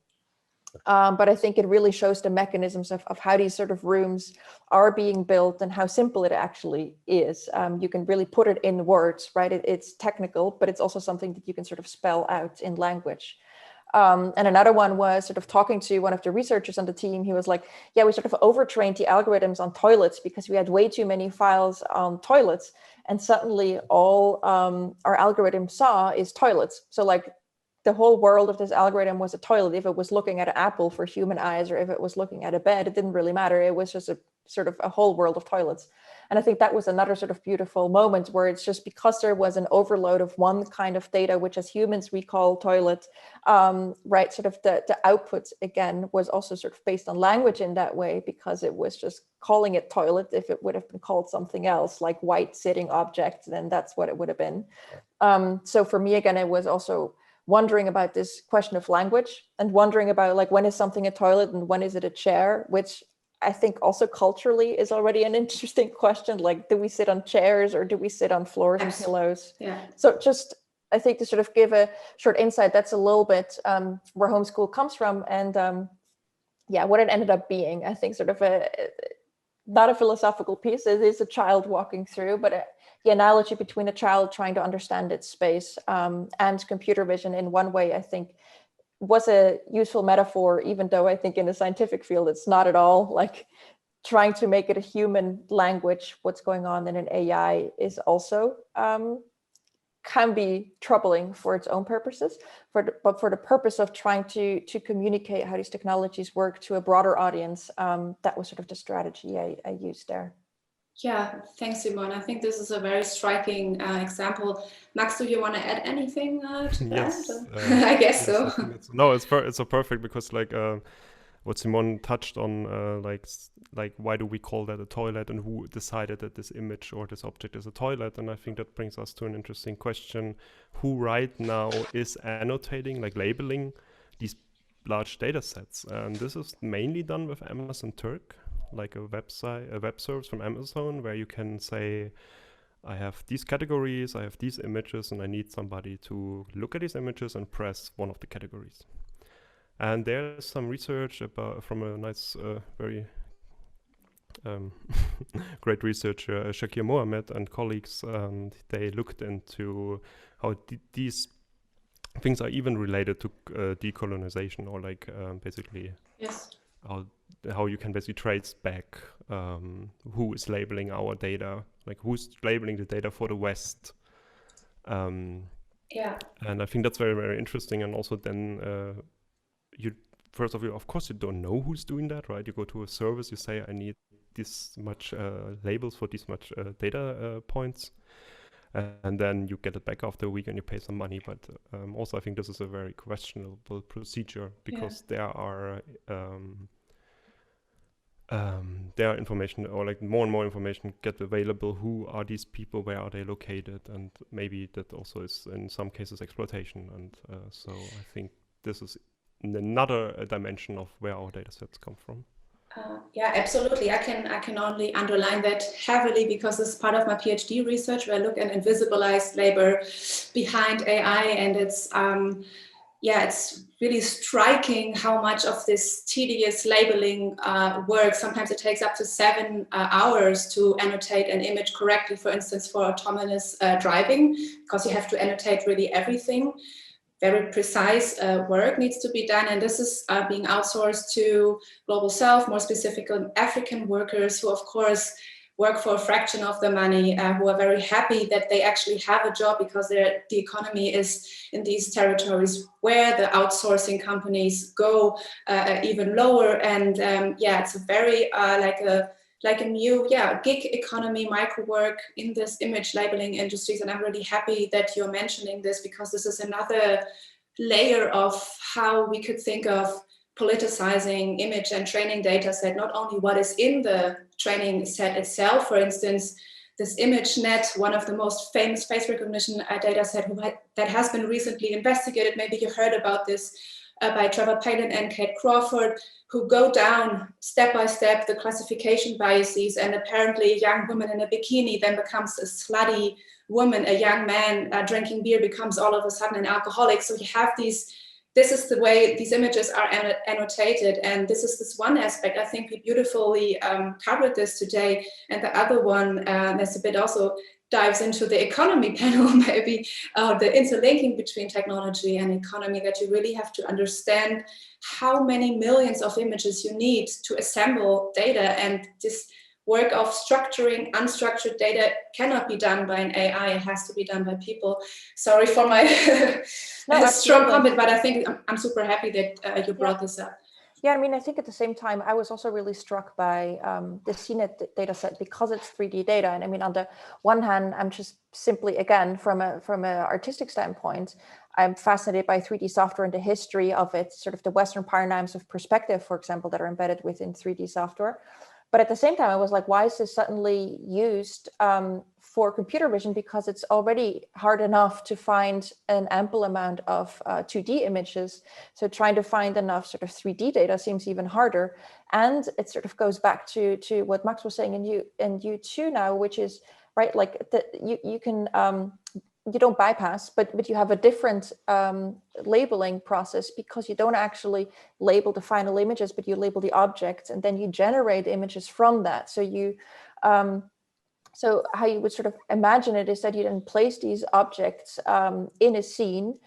But I think it really shows the mechanisms of how these sort of rooms are being built and how simple it actually is. You can really put it in words, right? It's technical, but it's also something that you can sort of spell out in language. And another one was sort of talking to one of the researchers on the team. He was like, yeah, we sort of overtrained the algorithms on toilets because we had way too many files on toilets. And suddenly all our algorithm saw is toilets. So like, the whole world of this algorithm was a toilet. If it was looking at an apple for human eyes, or if it was looking at a bed, it didn't really matter. It was just a sort of a whole world of toilets. And I think that was another sort of beautiful moment where it's just because there was an overload of one kind of data, which as humans we call toilet, right? Sort of the output again was also sort of based on language in that way, because it was just calling it toilet. If it would have been called something else like white sitting object, then that's what it would have been. So for me, again, it was also wondering about this question of language and wondering about like, when is something a toilet and when is it a chair, which I think also culturally is already an interesting question. Like, do we sit on chairs or do we sit on floors and pillows? Yeah. So just, I think to sort of give a short insight, that's a little bit where homeschool comes from. And yeah, what it ended up being, I think sort of not a philosophical piece. It is a child walking through, but the analogy between a child trying to understand its space and computer vision in one way, I think, was a useful metaphor, even though I think in the scientific field, it's not at all. Like, trying to make it a human language, what's going on in an AI is also can be troubling for its own purposes, but for the purpose of trying to communicate how these technologies work to a broader audience, that was sort of the strategy I used there. Yeah, thanks, Simone. I think this is a very striking example. Max, do you want to add anything to Yes, that? I guess yes, so. It's so perfect because like what Simone touched on, like why do we call that a toilet and who decided that this image or this object is a toilet? And I think that brings us to an interesting question: who right now is annotating, like labeling these large data sets? And this is mainly done with Amazon Turk, like a web service from Amazon where you can say, I have these categories, I have these images, and I need somebody to look at these images and press one of the categories. And there's some research from a nice, very great researcher, Shakir Mohammed and colleagues, and they looked into how these things are even related to decolonization, or like basically Yes. how you can basically trace back who is labeling our data, like who's labeling the data for the West. Yeah. And I think that's very, very interesting. And also then you, first of all, of course, you don't know who's doing that, right? You go to a service, you say, I need this much labels for this much data points. And then you get it back after a week and you pay some money. But also, I think this is a very questionable procedure because there are information, or like more and more information get available. Who are these people? Where are they located? And maybe that also is in some cases exploitation. And so I think this is another dimension of where our data sets come from. Yeah, absolutely. I can only underline that heavily because this is part of my PhD research where I look at invisibilized labor behind AI, and it's it's really striking how much of this tedious labeling work. Sometimes it takes up to 7 hours to annotate an image correctly, for instance, for autonomous driving, because you have to annotate really everything. Very precise work needs to be done, and this is being outsourced to Global South, more specifically African workers who, of course, work for a fraction of the money, who are very happy that they actually have a job because the economy is in these territories where the outsourcing companies go even lower. And it's a very like a like a new gig economy, micro work in this image labeling industries. And I'm really happy that you're mentioning this, because this is another layer of how we could think of politicizing image and training data set, not only what is in the training set itself. For instance, this ImageNet, one of the most famous face recognition data set that has been recently investigated, maybe you heard about this, by Trevor Palin and Kate Crawford, who go down step by step the classification biases, and apparently a young woman in a bikini then becomes a slutty woman, a young man drinking beer becomes all of a sudden an alcoholic. So you have this is the way these images are annotated, and this is this one aspect. I think we beautifully covered this today. And the other one that's a bit also dives into the economy panel, maybe the interlinking between technology and economy, that you really have to understand how many millions of images you need to assemble data. And this work of structuring unstructured data cannot be done by an AI, it has to be done by people. Sorry for my strong comment, but I think I'm super happy that you brought this up. Yeah, I mean, I think at the same time, I was also really struck by the CNET data set because it's 3D data. And I mean, on the one hand, I'm just simply, again, from an artistic standpoint, I'm fascinated by 3D software and the history of it, sort of the Western paradigms of perspective, for example, that are embedded within 3D software. But at the same time, I was like, why is this suddenly used for computer vision? Because it's already hard enough to find an ample amount of 2D images. So trying to find enough sort of 3D data seems even harder. And it sort of goes back to what Max was saying, and you too now, which is, right, like you can, you don't bypass, but you have a different labeling process, because you don't actually label the final images, but you label the objects, and then you generate images from that. So you, so how you would sort of imagine it is that you then place these objects in a scene.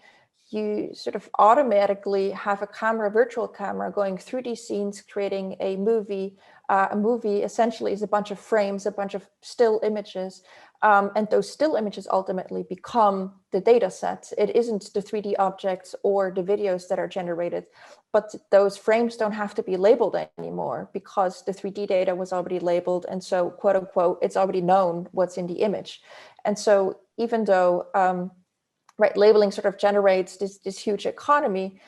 You sort of automatically have a virtual camera going through these scenes, creating a movie. A movie essentially is a bunch of frames, a bunch of still images. And those still images ultimately become the data set. It isn't the 3D objects or the videos that are generated, but those frames don't have to be labeled anymore, because the 3D data was already labeled. And so, quote unquote, it's already known what's in the image. And so even though right, labeling sort of generates this huge economy,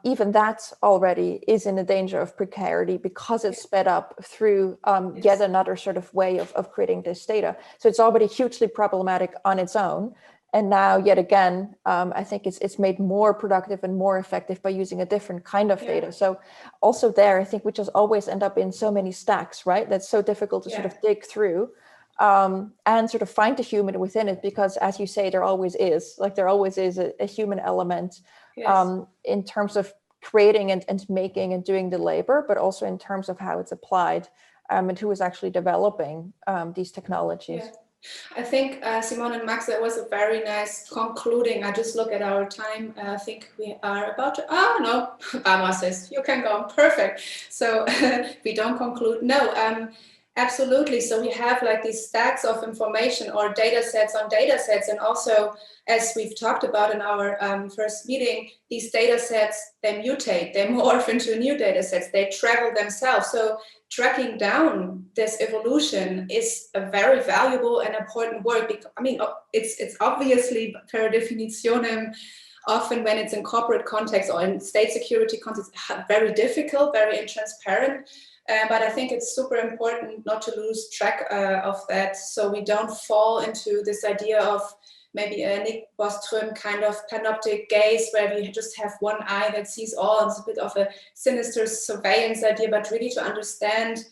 even that already is in a danger of precarity, because it's sped up through yet another sort of way of creating this data. So it's already hugely problematic on its own. And now, yet again, I think it's made more productive and more effective by using a different kind of data. So also there, I think we just always end up in so many stacks, right? That's so difficult to sort of dig through. And sort of find the human within it, because as you say, there always is a human element in terms of creating and making and doing the labor, but also in terms of how it's applied and who is actually developing these technologies. Yeah. I think Simone and Max, that was a very nice concluding. I just look at our time. I think we are about to, Bama says, you can go on, perfect. So we don't conclude. No, absolutely. So we have like these stacks of information or data sets on data sets. And also, as we've talked about in our first meeting, these data sets, they mutate, they morph into new data sets, they travel themselves. So tracking down this evolution is a very valuable and important work. I mean, it's obviously per definitionem, often when it's in corporate context or in state security context, very difficult, very intransparent. But I think it's super important not to lose track of that, so we don't fall into this idea of maybe a Nick Bostrom kind of panoptic gaze, where we just have one eye that sees all. It's a bit of a sinister surveillance idea, but really to understand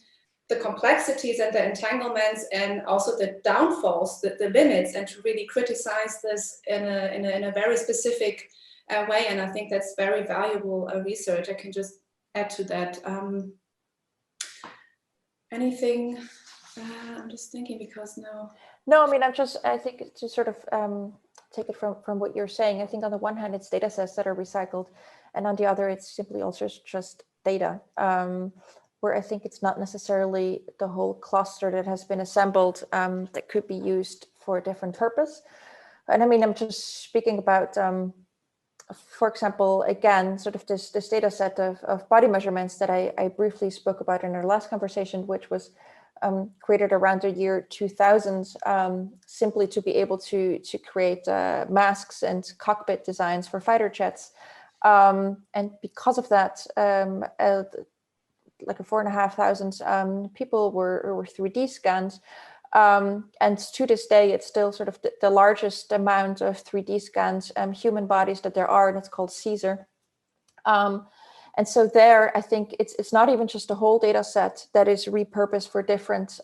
the complexities and the entanglements, and also the downfalls, the limits, and to really criticize this in a very specific way. And I think that's very valuable research. I can just add to that. Anything? I'm just thinking, because No, I mean, I think to sort of take it from what you're saying, I think on the one hand, it's data sets that are recycled, and on the other, it's simply also just data, where I think it's not necessarily the whole cluster that has been assembled that could be used for a different purpose. And I mean, I'm just speaking about, for example, again, sort of this data set of body measurements that I briefly spoke about in our last conversation, which was created around the year 2000, simply to be able to create masks and cockpit designs for fighter jets. And because of that, like 4,500 people were 3D scanned. And to this day, it's still sort of the largest amount of 3D scanned human bodies that there are, and it's called CSER. And so there, I think it's not even just a whole data set that is repurposed for different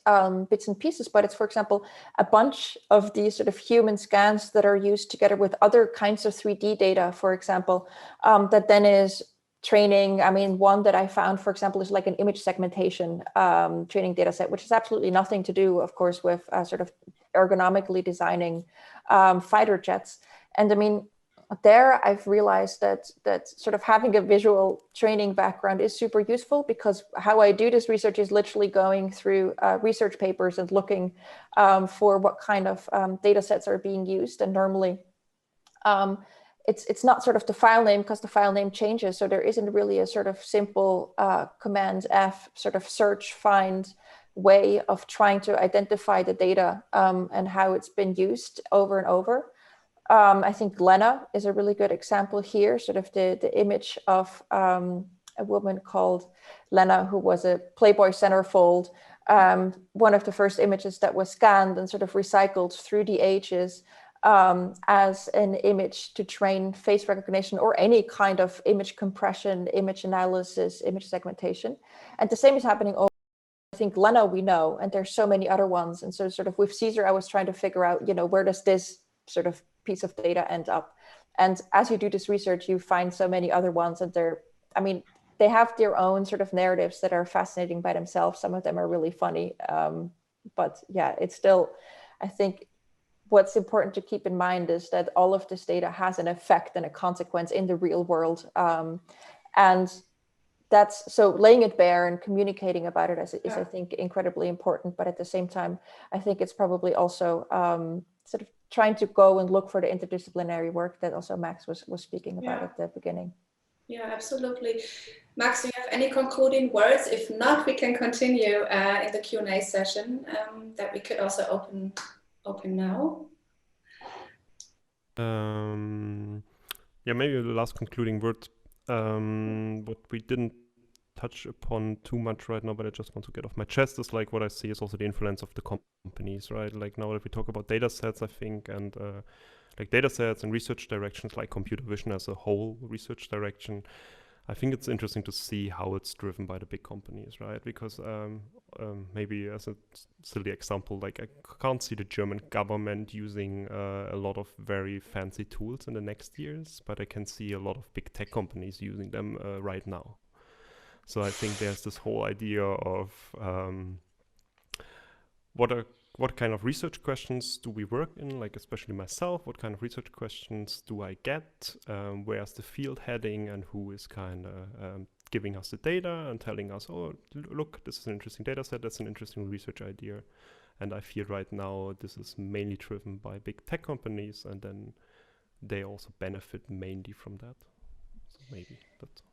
bits and pieces, but it's, for example, a bunch of these sort of human scans that are used together with other kinds of 3D data, for example, that then is training. I mean, one that I found, for example, is like an image segmentation training data set, which has absolutely nothing to do, of course, with sort of ergonomically designing fighter jets. And I mean, there I've realized that sort of having a visual training background is super useful, because how I do this research is literally going through research papers and looking for what kind of data sets are being used. And normally it's not sort of the file name, because the file name changes. So there isn't really a sort of simple Command F sort of search find way of trying to identify the data and how it's been used over and over. I think Lena is a really good example here, sort of the image of a woman called Lena, who was a Playboy centerfold, one of the first images that was scanned and sort of recycled through the ages as an image to train face recognition or any kind of image compression, image analysis, image segmentation. And the same is happening over, I think Lena we know, and there's so many other ones. And so sort of with CSER, I was trying to figure out, where does this sort of piece of data end up? And as you do this research, you find so many other ones, and they have their own sort of narratives that are fascinating by themselves. Some of them are really funny, but yeah, it's still, I think what's important to keep in mind is that all of this data has an effect and a consequence in the real world, and that's so laying it bare and communicating about it is I think incredibly important. But at the same time, I think it's probably also sort of trying to go and look for the interdisciplinary work that also Max was speaking about at the beginning. Yeah, absolutely. Max, do you have any concluding words? If not, we can continue in the Q&A session that we could also open now. Yeah, maybe the last concluding word. What we didn't touch upon too much right now, but I just want to get off my chest, is like what I see is also the influence of the companies, right? Like now that we talk about data sets, I think, and like data sets and research directions, like computer vision as a whole research direction, I think it's interesting to see how it's driven by the big companies, right? Because maybe as a silly example, like I can't see the German government using a lot of very fancy tools in the next years, but I can see a lot of big tech companies using them right now. So I think there's this whole idea of what kind of research questions do we work in, like especially myself, what kind of research questions do I get, where's the field heading, and who is kind of giving us the data and telling us, oh, look, this is an interesting data set, that's an interesting research idea. And I feel right now this is mainly driven by big tech companies, and then they also benefit mainly from that. So maybe that's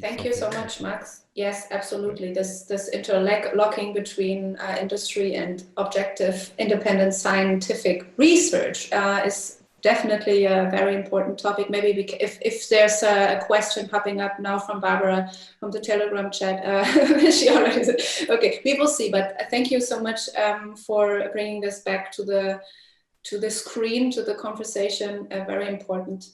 Thank you so much, Max. Yes, absolutely. This interlocking between industry and objective, independent scientific research is definitely a very important topic. Maybe if there's a question popping up now from Barbara from the Telegram chat, she already said, okay, we will see. But thank you so much for bringing this back to the screen, to the conversation. Very important.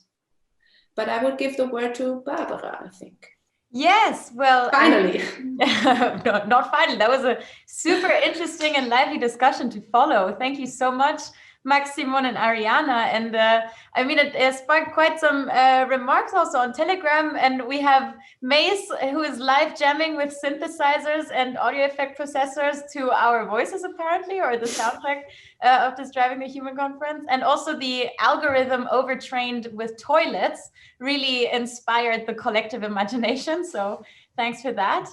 But I would give the word to Barbara, I think. Yes, well, finally. No, not finally. That was a super interesting and lively discussion to follow. Thank you so much, Max, Simon, and Ariana. And I mean, it sparked quite some remarks also on Telegram. And we have Mace, who is live jamming with synthesizers and audio effect processors to our voices, apparently, or the soundtrack of this Driving the Human conference. And also the algorithm overtrained with toilets really inspired the collective imagination. So thanks for that.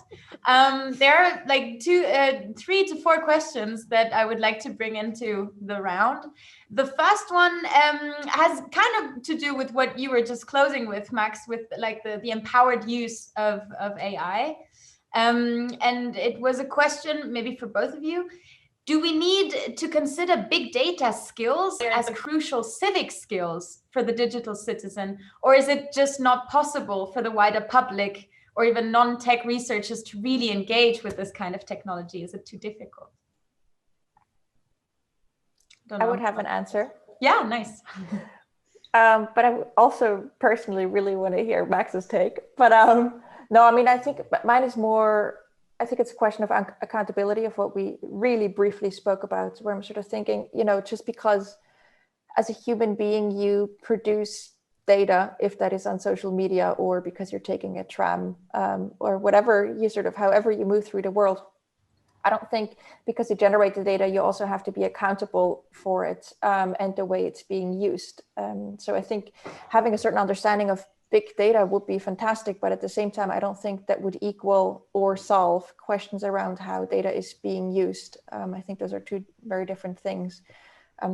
There are like 3 to 4 questions that I would like to bring into the round. The first one has kind of to do with what you were just closing with, Max, with like the empowered use of AI. And it was a question maybe for both of you. Do we need to consider big data skills as crucial civic skills for the digital citizen? Or is it just not possible for the wider public or even non-tech researchers to really engage with this kind of technology? Is it too difficult? I would have an answer. Yeah, nice. But I also personally really want to hear Max's take. But no, I mean, I think mine is more, I think it's a question of accountability, of what we really briefly spoke about, where I'm sort of thinking, you know, just because as a human being, you produce data, if that is on social media or because you're taking a tram or whatever you sort of, however you move through the world, I don't think because you generate the data, you also have to be accountable for it and the way it's being used. So I think having a certain understanding of big data would be fantastic, but at the same time, I don't think that would equal or solve questions around how data is being used. I think those are two very different things.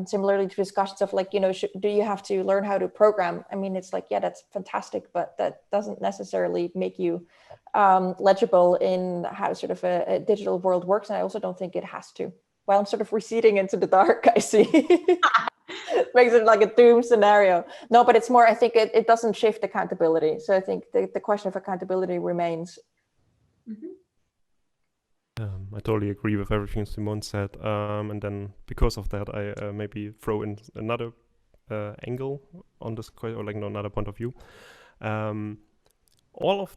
Similarly to discussions of like, you know, do you have to learn how to program? I mean, it's like, yeah, that's fantastic, but that doesn't necessarily make you legible in how sort of a digital world works. And I also don't think it has to. While I'm sort of receding into the dark, I see. Makes it like a doom scenario. No, but it's more, I think it doesn't shift accountability. So I think the question of accountability remains. Mm-hmm. I totally agree with everything Simone said. And then because of that, I maybe throw in another angle on this question, or like another point of view. All of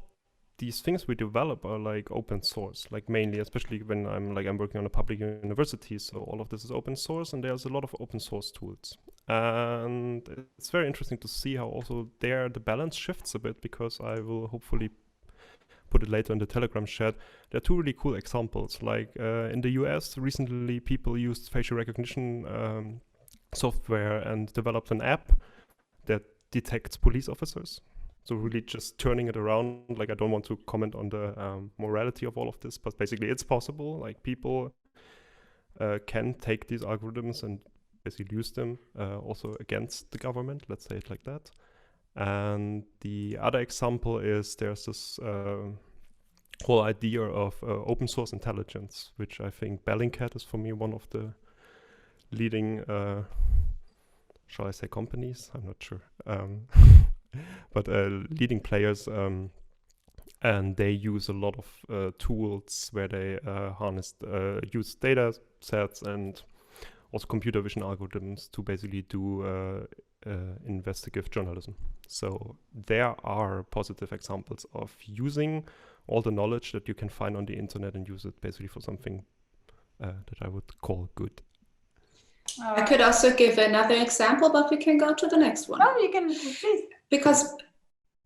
these things we develop are like open source, like mainly, especially when I'm working on a public university. So all of this is open source, and there's a lot of open source tools. And it's very interesting to see how also there the balance shifts a bit, because I will hopefully put it later in the Telegram chat. There are two really cool examples. Like in the US, recently people used facial recognition software and developed an app that detects police officers. So really just turning it around. Like, I don't want to comment on the morality of all of this, but basically it's possible. Like, people can take these algorithms and basically use them also against the government, let's say it like that. And the other example is there's this whole idea of open source intelligence, which I think Bellingcat is for me one of the leading, shall I say companies? I'm not sure. But leading players, and they use a lot of tools where they use data sets and also computer vision algorithms to basically do investigative journalism. So there are positive examples of using all the knowledge that you can find on the internet and use it basically for something that I would call good. I could also give another example, but we can go to the next one. Oh, you can, please. Because,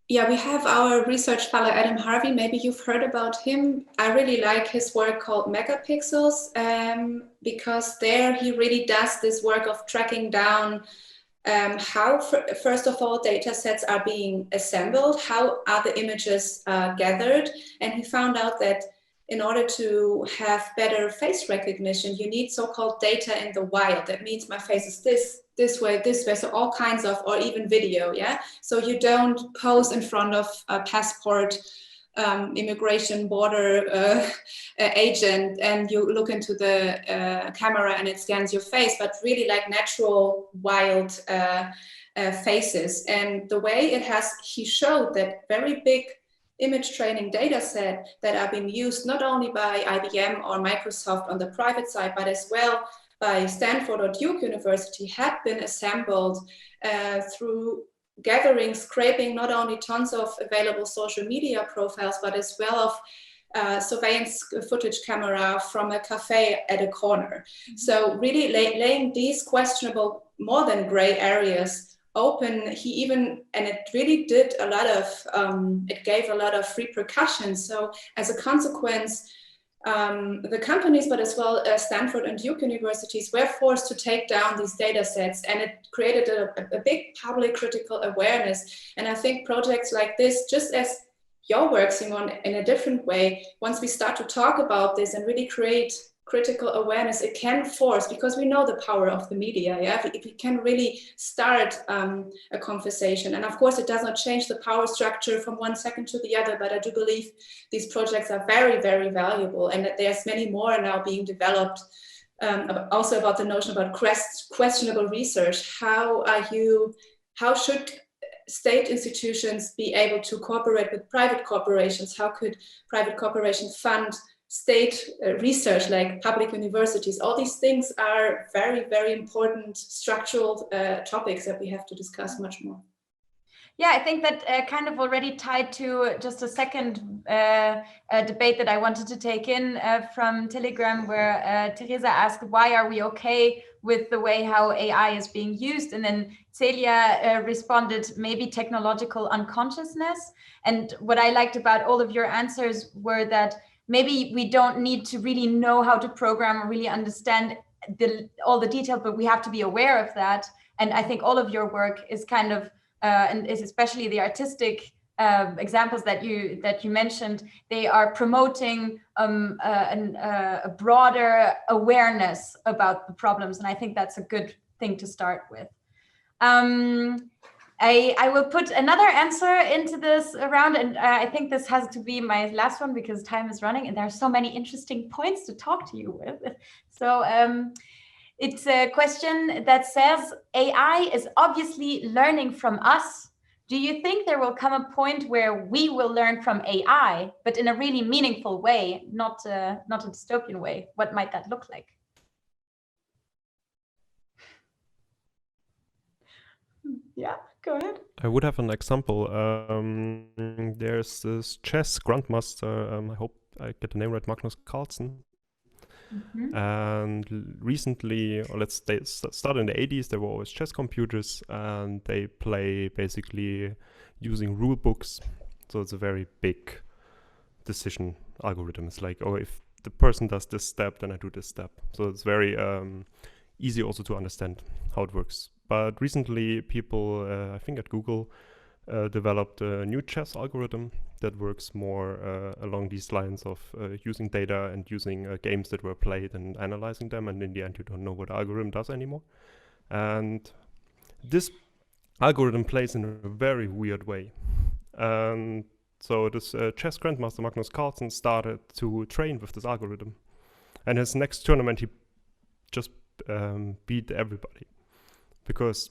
yeah, we have our research fellow, Adam Harvey. Maybe you've heard about him. I really like his work called Megapixels, because there he really does this work of tracking down how, first of all, data sets are being assembled, how are the images gathered. And he found out that in order to have better face recognition, you need so-called data in the wild. That means my face is this way, so all kinds of, or even video, yeah? So you don't pose in front of a passport, immigration border agent, and you look into the camera and it scans your face, but really like natural, wild faces. And the way he showed that very big image training data set that are being used not only by IBM or Microsoft on the private side, but as well by Stanford or Duke University, had been assembled through gathering, scraping not only tons of available social media profiles, but as well of surveillance footage camera from a cafe at a corner. Mm-hmm. So really laying these questionable, more than gray areas open, and it really did a lot of, it gave a lot of repercussions. So as a consequence, the companies, but as well as Stanford and Duke universities, were forced to take down these data sets, and it created a big public critical awareness. And I think projects like this, just as your work, Simone, in a different way, once we start to talk about this and really create critical awareness it can force, because we know the power of the media. Yeah, if we can really start a conversation, and of course it does not change the power structure from one second to the other, but I do believe these projects are very, very valuable, and that there's many more now being developed. Also about the notion about questionable research. How should state institutions be able to cooperate with private corporations? How could private corporations fund state research like public universities? All these things are very, very important structural topics that we have to discuss much more. Yeah, I think that kind of already tied to just a second debate that I wanted to take in from Telegram, where Teresa asked, why are we okay with the way how AI is being used? And then Celia responded, maybe technological unconsciousness. And what I liked about all of your answers were that maybe we don't need to really know how to program or really understand all the detail, but we have to be aware of that. And I think all of your work is kind of and is especially the artistic examples that you mentioned, they are promoting a broader awareness about the problems, and I think that's a good thing to start with. I will put another answer into this round, and I think this has to be my last one because time is running, and there are so many interesting points to talk to you with. So. It's a question that says, AI is obviously learning from us. Do you think there will come a point where we will learn from AI, but in a really meaningful way, not a dystopian way? What might that look like? Yeah, go ahead. I would have an example. There's this chess grandmaster, I hope I get the name right, Magnus Carlsen. Mm-hmm. And recently, or let's start in the 80s, there were always chess computers, and they play basically using rule books. So it's a very big decision algorithm. It's like, oh, if the person does this step, then I do this step. So it's very easy also to understand how it works. But recently, people, I think at Google, developed a new chess algorithm that works more along these lines of using data and using games that were played and analyzing them, and in the end you don't know what the algorithm does anymore. And this algorithm plays in a very weird way. And so this chess grandmaster Magnus Carlsen started to train with this algorithm, and his next tournament he just beat everybody, because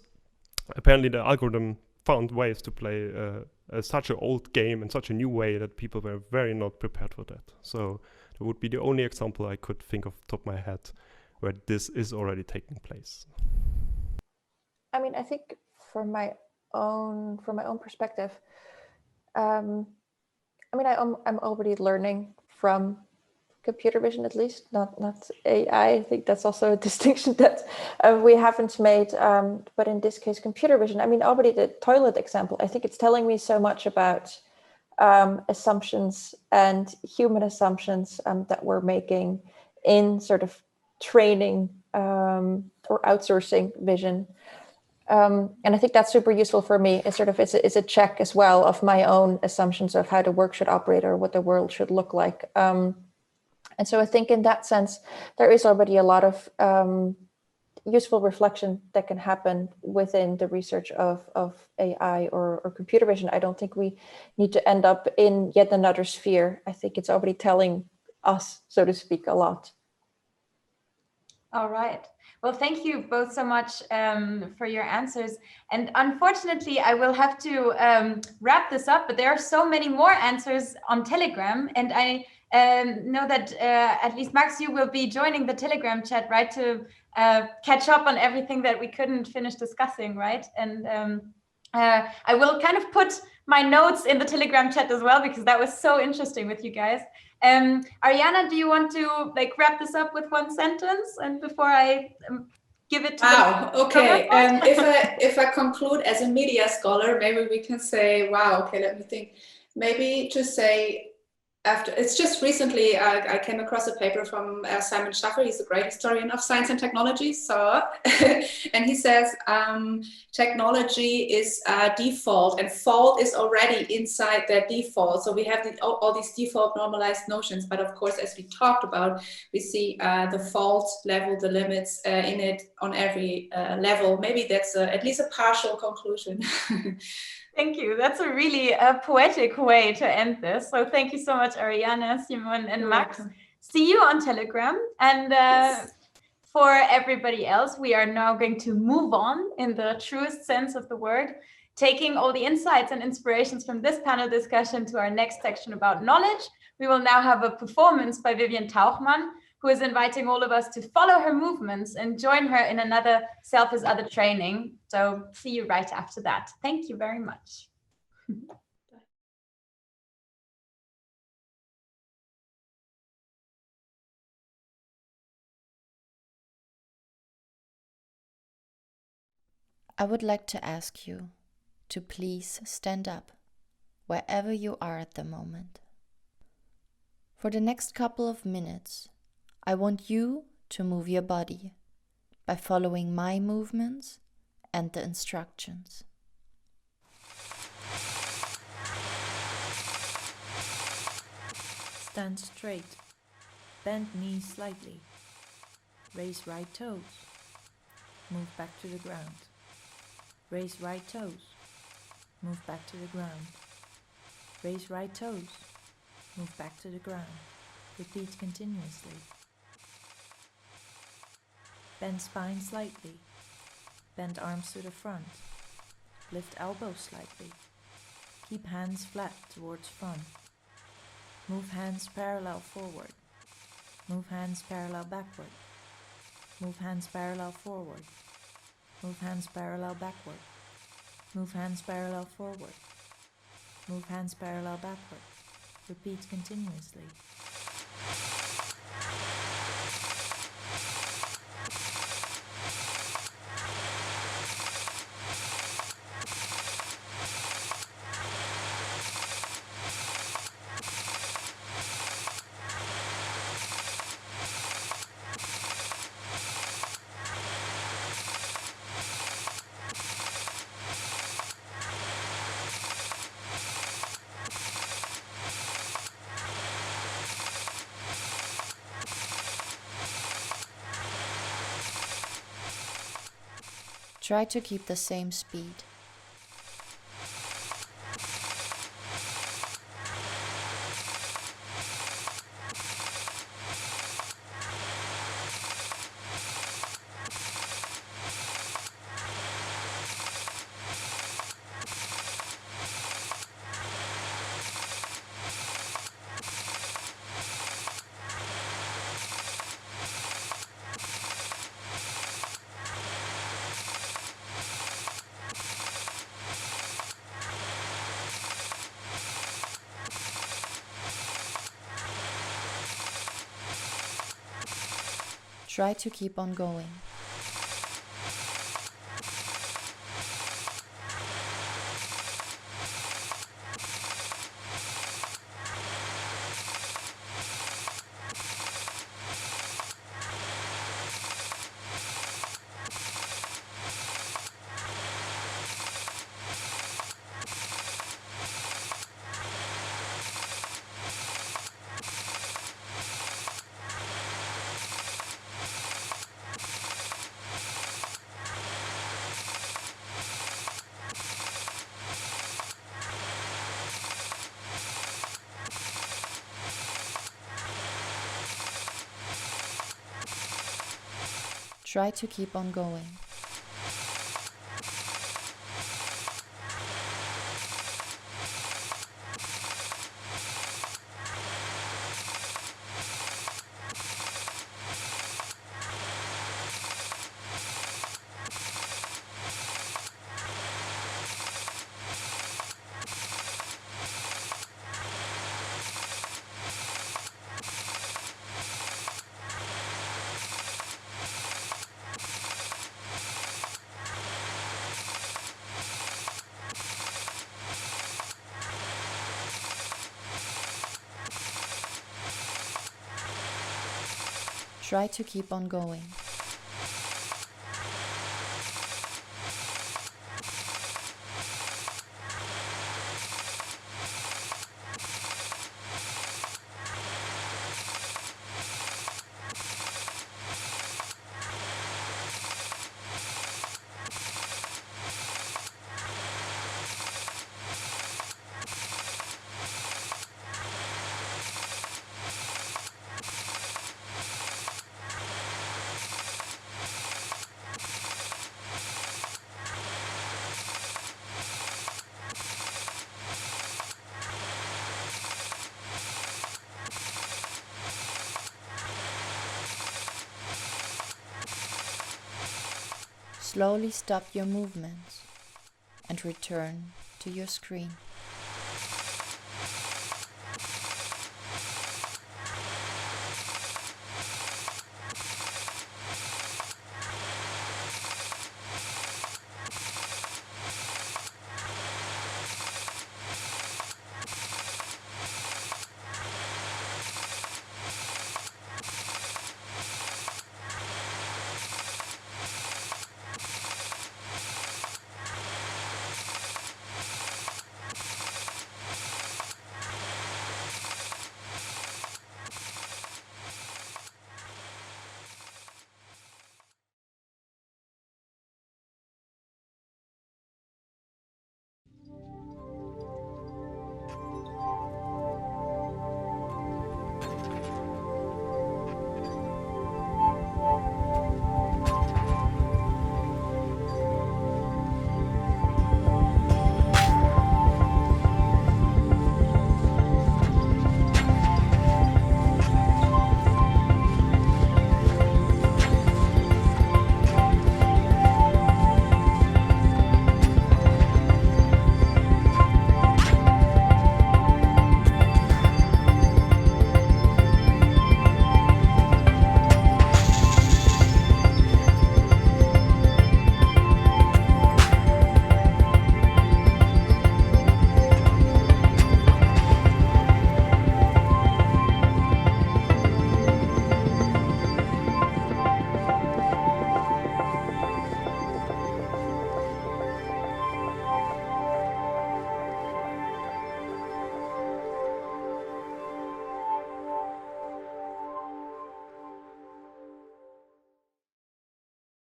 apparently the algorithm found ways to play such an old game in such a new way that people were very not prepared for that. So that would be the only example I could think of top of my head where this is already taking place. I mean, I think from my own perspective, I mean, I'm already learning from computer vision, at least, not AI. I think that's also a distinction that we haven't made. But in this case, computer vision. I mean, already the toilet example, I think it's telling me so much about assumptions and human assumptions that we're making in sort of training or outsourcing vision. And I think that's super useful for me. It's sort of it's a check as well of my own assumptions of how the work should operate or what the world should look like. And so I think in that sense, there is already a lot of useful reflection that can happen within the research of AI or computer vision. I don't think we need to end up in yet another sphere. I think it's already telling us, so to speak, a lot. All right. Well, thank you both so much for your answers. And unfortunately, I will have to wrap this up, but there are so many more answers on Telegram. And I know that at least Max, you will be joining the Telegram chat, right, to catch up on everything that we couldn't finish discussing, right? And I will kind of put my notes in the Telegram chat as well, because that was so interesting with you guys. Ariana, do you want to wrap this up with one sentence, and before I give it to okay. If I conclude as a media scholar, maybe we can say, wow, okay, let me think. Maybe to say it's just recently I came across a paper from Simon Schaffer. He's a great historian of science and technology. So, and he says technology is default, and fault is already inside their default. So we have all these default normalized notions. But of course, as we talked about, we see the fault level, the limits in it on every level. Maybe that's at least a partial conclusion. Thank you. That's a really poetic way to end this. So thank you so much, Ariana, Simon, and Max. See you on Telegram. And Yes. for everybody else, we are now going to move on in the truest sense of the word, taking all the insights and inspirations from this panel discussion to our next section about knowledge. We will now have a performance by Vivian Tauchmann, who is inviting all of us to follow her movements and join her in another Self is Other training. So see you right after that. Thank you very much. I would like to ask you to please stand up wherever you are at the moment. For the next couple of minutes, I want you to move your body by following my movements and the instructions. Stand straight, bend knees slightly, raise right toes, move back to the ground, raise right toes, move back to the ground, raise right toes, move back to the ground, repeat continuously. Bend spine slightly, bend arms to the front, lift elbows slightly, keep hands flat towards front, move hands parallel forward, move hands parallel backward, move hands parallel forward, move hands parallel backward, move hands parallel forward, move hands parallel backward, repeat continuously. Try to keep the same speed. Try to keep on going. Try to keep on going. Try to keep on going. Slowly stop your movements and return to your screen.